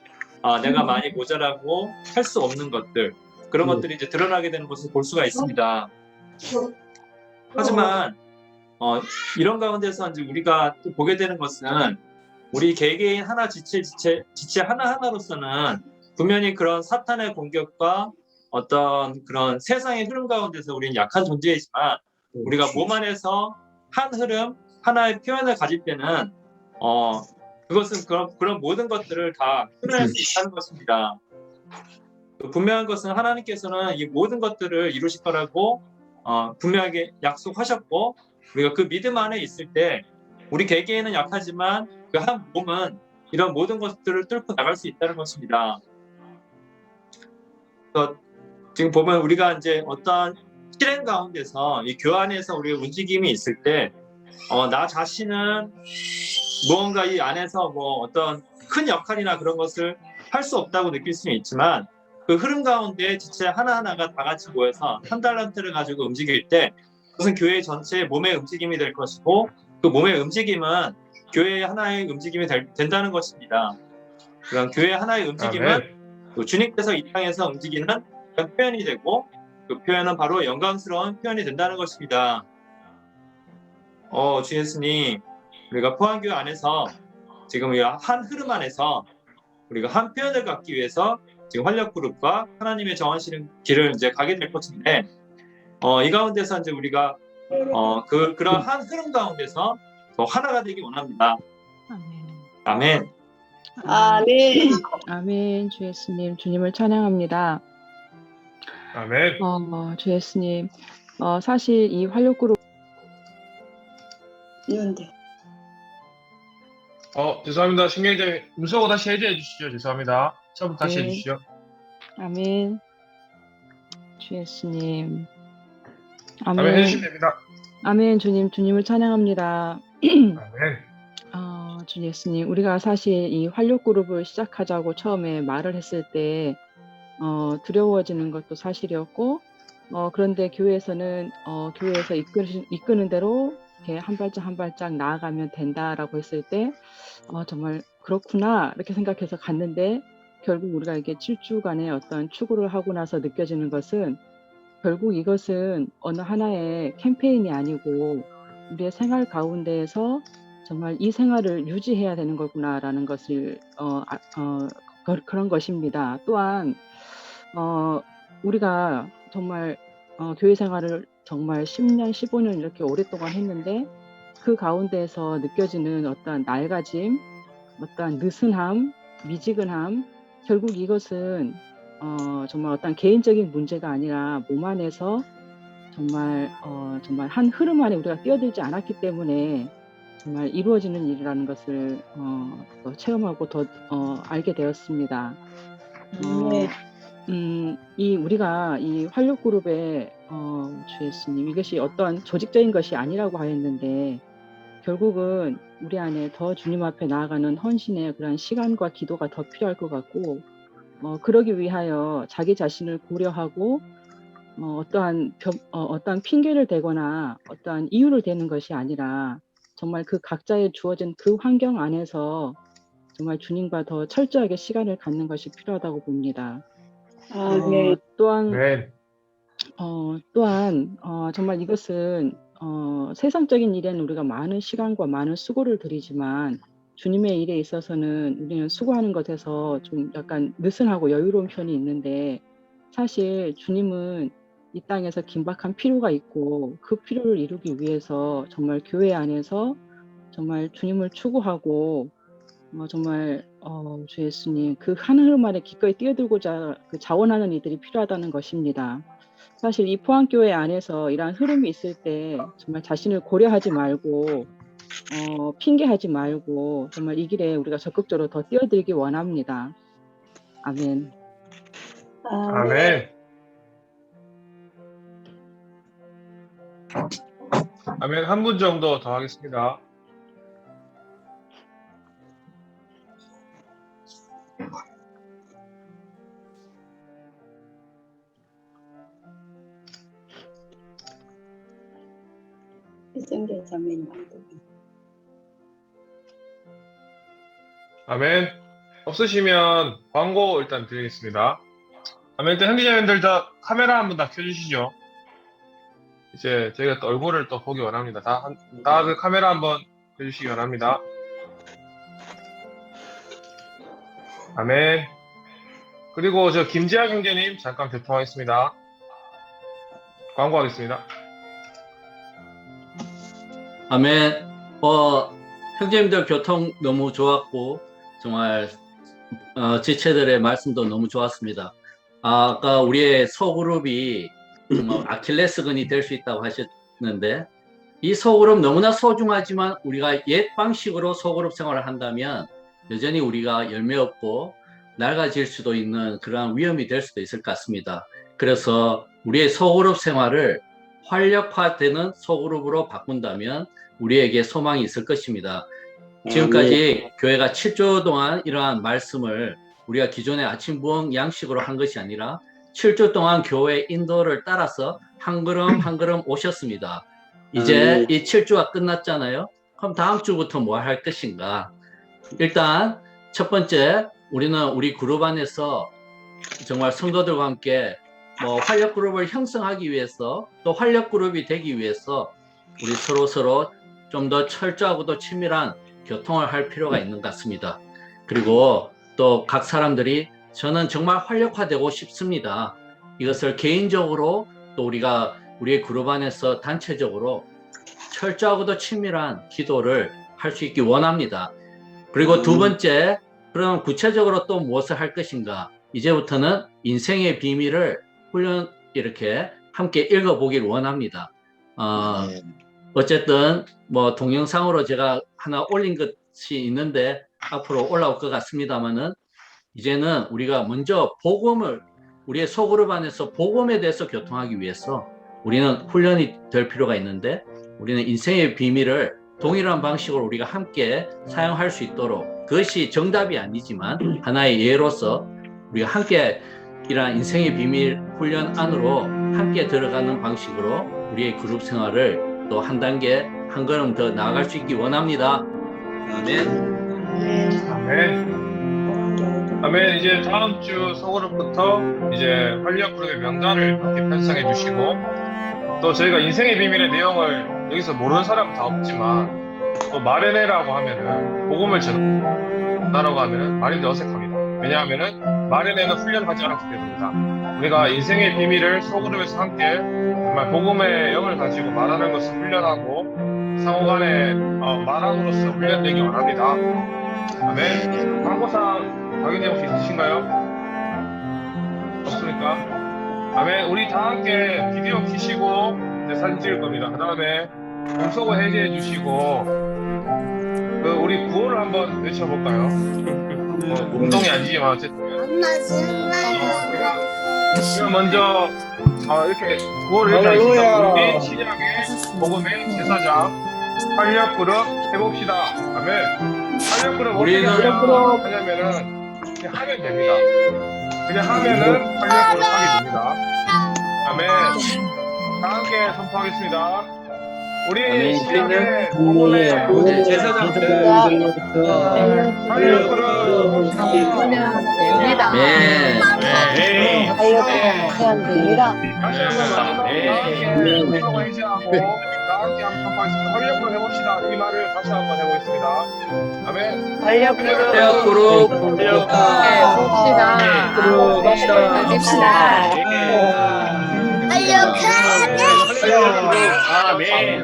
Speaker 15: 내가 많이 모자라고 할 수 없는 것들 그런 것들이 이제 드러나게 되는 것을 볼 수가 있습니다. 하지만 이런 가운데서 이제 우리가 또 보게 되는 것은 우리 개개인 하나 지체 하나하나로서는 분명히 그런 사탄의 공격과 어떤 그런 세상의 흐름 가운데서 우리는 약한 존재이지만 우리가 몸 안에서 한 흐름, 하나의 표현을 가질 때는 그것은 그런 모든 것들을 다 표현할 수 있다는 것입니다. 또 분명한 것은 하나님께서는 이 모든 것들을 이루실 거라고 분명하게 약속하셨고, 우리가 그 믿음 안에 있을 때 우리 개개인은 약하지만 그 한 몸은 이런 모든 것들을 뚫고 나갈 수 있다는 것입니다. 그래서 지금 보면 우리가 이제 어떤 실행 가운데서 이 교회 안에서 우리가 움직임이 있을 때 나 자신은 무언가 이 안에서 뭐 어떤 큰 역할이나 그런 것을 할 수 없다고 느낄 수는 있지만, 그 흐름 가운데 지체 하나하나가 다 같이 모여서 한 달란트를 가지고 움직일 때 그것은 교회 전체의 몸의 움직임이 될 것이고, 그 몸의 움직임은 교회의 하나의 움직임이 된다는 것입니다. 그럼 교회의 하나의 움직임은 그 주님께서 이 땅에서 움직이는 그런 표현이 되고, 그 표현은 바로 영광스러운 표현이 된다는 것입니다. 주 예수님, 우리가 포항교회 안에서 지금 우리가 한 흐름 안에서 우리가 한 표현을 갖기 위해서 지금 활력그룹과 하나님의 정하시는 길을 이제 가게 될 것인데, 이 가운데서 이제 우리가 그런 한 흐름 가운데서 더 하나가 되기 원합니다. 아멘.
Speaker 11: 아멘.
Speaker 16: 아멘. 주 예수님, 주님을 찬양합니다.
Speaker 1: 아멘.
Speaker 16: 주 예수님, 사실 이 활력그룹
Speaker 11: 이런데.
Speaker 1: 죄송합니다. 신경제 음소거 다시 해제해 주시죠. 죄송합니다. 처음부터 다시
Speaker 16: 네.
Speaker 1: 해주시죠.
Speaker 16: 아멘. 주 예수님.
Speaker 1: 아멘 해주시면 됩니다.
Speaker 16: 아멘. 주님을 찬양합니다.
Speaker 1: 아멘.
Speaker 16: 주 예수님, 우리가 사실 이 활력그룹을 시작하자고 처음에 말을 했을 때 두려워지는 것도 사실이었고, 그런데 교회에서는 교회에서 이끄는 대로 이렇게 한 발짝 한 발짝 나아가면 된다라고 했을 때 정말 그렇구나 이렇게 생각해서 갔는데, 결국 우리가 이게 7주간의 어떤 추구를 하고 나서 느껴지는 것은, 결국 이것은 어느 하나의 캠페인이 아니고 우리의 생활 가운데에서 정말 이 생활을 유지해야 되는 거구나라는 것을 그런 것입니다. 또한 우리가 정말 교회 생활을 정말 10년, 15년 이렇게 오랫동안 했는데, 그 가운데에서 느껴지는 어떤 낡아짐, 어떤 느슨함, 미지근함, 결국 이것은 정말 어떤 개인적인 문제가 아니라 몸 안에서 정말 한 흐름 안에 우리가 뛰어들지 않았기 때문에 정말 이루어지는 일이라는 것을 더 체험하고 더 알게 되었습니다. 우리가 이 활력그룹의 주 예수님, 이것이 어떤 조직적인 것이 아니라고 하였는데, 결국은 우리 안에 더 주님 앞에 나아가는 헌신의 그런 시간과 기도가 더 필요할 것 같고, 그러기 위하여 자기 자신을 고려하고 어떠한 핑계를 대거나 어떠한 이유를 대는 것이 아니라, 정말 그 각자의 주어진 그 환경 안에서 정말 주님과 더 철저하게 시간을 갖는 것이 필요하다고 봅니다. 또한 정말 이것은 세상적인 일에는 우리가 많은 시간과 많은 수고를 들이지만, 주님의 일에 있어서는 우리는 수고하는 것에서 좀 약간 느슨하고 여유로운 편이 있는데, 사실 주님은 이 땅에서 긴박한 필요가 있고, 그 필요를 이루기 위해서 정말 교회 안에서 정말 주님을 추구하고 정말 주 예수님, 그 한 흐름 안에 기꺼이 뛰어들고자 자원하는 이들이 필요하다는 것입니다. 사실 이 포항교회 안에서 이러한 흐름이 있을 때 정말 자신을 고려하지 말고 핑계하지 말고 정말 이 길에 우리가 적극적으로 더 뛰어들기 원합니다. 아멘.
Speaker 1: 아멘. 아멘. 한 분 정도 더 하겠습니다.
Speaker 11: 이정계 자매님.
Speaker 1: 아멘. 없으시면 광고 일단 드리겠습니다. 아멘. 일단 형제자매들 다 카메라 한번 다 켜주시죠. 이제 저희가 또 얼굴을 또 보기 원합니다. 다 그 카메라 한번 켜주시기 원합니다. 아멘. 그리고 저 김지아 형제님 잠깐 교통하겠습니다. 광고하겠습니다.
Speaker 9: 아멘. 형제님들 교통 너무 좋았고, 정말 지체들의 말씀도 너무 좋았습니다. 아까 우리의 소그룹이 아킬레스건이 될 수 있다고 하셨는데, 이 소그룹 너무나 소중하지만 우리가 옛 방식으로 소그룹 생활을 한다면 여전히 우리가 열매 없고 낡아질 수도 있는 그러한 위험이 될 수도 있을 것 같습니다. 그래서 우리의 소그룹 생활을 활력화되는 소그룹으로 바꾼다면 우리에게 소망이 있을 것입니다. 지금까지 교회가 7주 동안 이러한 말씀을 우리가 기존의 아침 부흥 양식으로 한 것이 아니라 7주 동안 교회 인도를 따라서 한 걸음 한 걸음 오셨습니다. 이제 이 7주가 끝났잖아요. 그럼 다음 주부터 뭐 할 것인가? 일단 첫 번째, 우리는 우리 그룹 안에서 정말 성도들과 함께 활력 그룹을 형성하기 위해서, 또 활력 그룹이 되기 위해서 우리 서로 좀 더 철저하고도 친밀한 교통을 할 필요가 있는 것 같습니다. 그리고 또 각 사람들이 저는 정말 활력화되고 싶습니다. 이것을 개인적으로 또 우리가 우리의 그룹 안에서 단체적으로 철저하고도 친밀한 기도를 할 수 있기 원합니다. 그리고 두 번째, 그럼 구체적으로 또 무엇을 할 것인가? 이제부터는 인생의 비밀을 훈련 이렇게 함께 읽어보길 원합니다. 어쨌든 동영상으로 제가 하나 올린 것이 있는데 앞으로 올라올 것 같습니다만은, 이제는 우리가 먼저 복음을 우리의 소그룹 안에서 복음에 대해서 교통하기 위해서 우리는 훈련이 될 필요가 있는데, 우리는 인생의 비밀을 동일한 방식으로 우리가 함께 사용할 수 있도록, 그것이 정답이 아니지만 하나의 예로서 우리가 함께 이러한 인생의 비밀 훈련 안으로 함께 들어가는 방식으로 우리의 그룹 생활을 또 한 단계 한 걸음 더 나아갈 수 있기 원합니다. 아멘.
Speaker 1: 아멘. 아멘. 이제 다음 주 소그룹부터 이제 활력 그룹의 명단을 이렇게 편성해 주시고, 또 저희가 인생의 비밀의 내용을 여기서 모르는 사람은 다 없지만, 또 마련해라고 하면은, 복음을 전하라고 하면은 말이 어색합니다. 왜냐하면은 마련해는 훈련하지 않았기 때문입니다. 우리가 인생의 비밀을 소그룹에서 함께 정말 복음의 영을 가지고 말하는 것을 훈련하고 상호간에 말함으로써 훈련되기 원합니다. 아멘. 광고상 확인해 혹시 있으신가요? 없습니까? 아멘. 우리 다 함께 비디오 켜시고 이제 사진 찍을 겁니다. 그 다음에 공소고 해제해 주시고, 우리 구호를 한번 외쳐볼까요? 운동이 아니지만 어쨌든. 그럼 먼저 이렇게 구호를 외쳐주겠습니다. 우리 신약의 복음의 제사장 활력 그룹 해봅시다. 아멘. 활력 그룹 어떻게 하냐면은 그냥 하면 됩니다. 그냥 하면은 활력 그룹 하게 됩니다. 아멘. 다 함께 선포하겠습니다. 우리 신약의 복음의 제사장들 활력 그룹
Speaker 11: 됩니다.
Speaker 9: 네.
Speaker 11: 하여튼 됩니다.
Speaker 1: 다시 한번 마지막으로 해제하고 다 함께 한번 선포하겠습니다. 활력 그룹 해봅시다. 이 말을 다시 한번 해보겠습니다. 아멘.
Speaker 11: 활력
Speaker 9: 그룹
Speaker 11: 봅시다. 됩시다. 활력
Speaker 1: 아멘.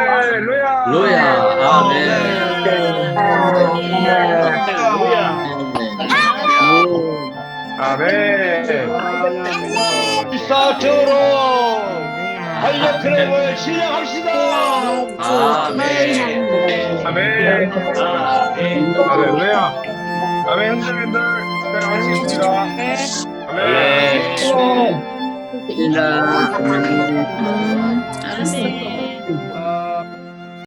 Speaker 1: 할렐루야. 아멘.
Speaker 17: 사토로 활력 클럽을 시작합시다.
Speaker 1: 아멘. 아멘. 할렐루야. 아멘. 현장님들 특별 하시겠습니다. 아멘.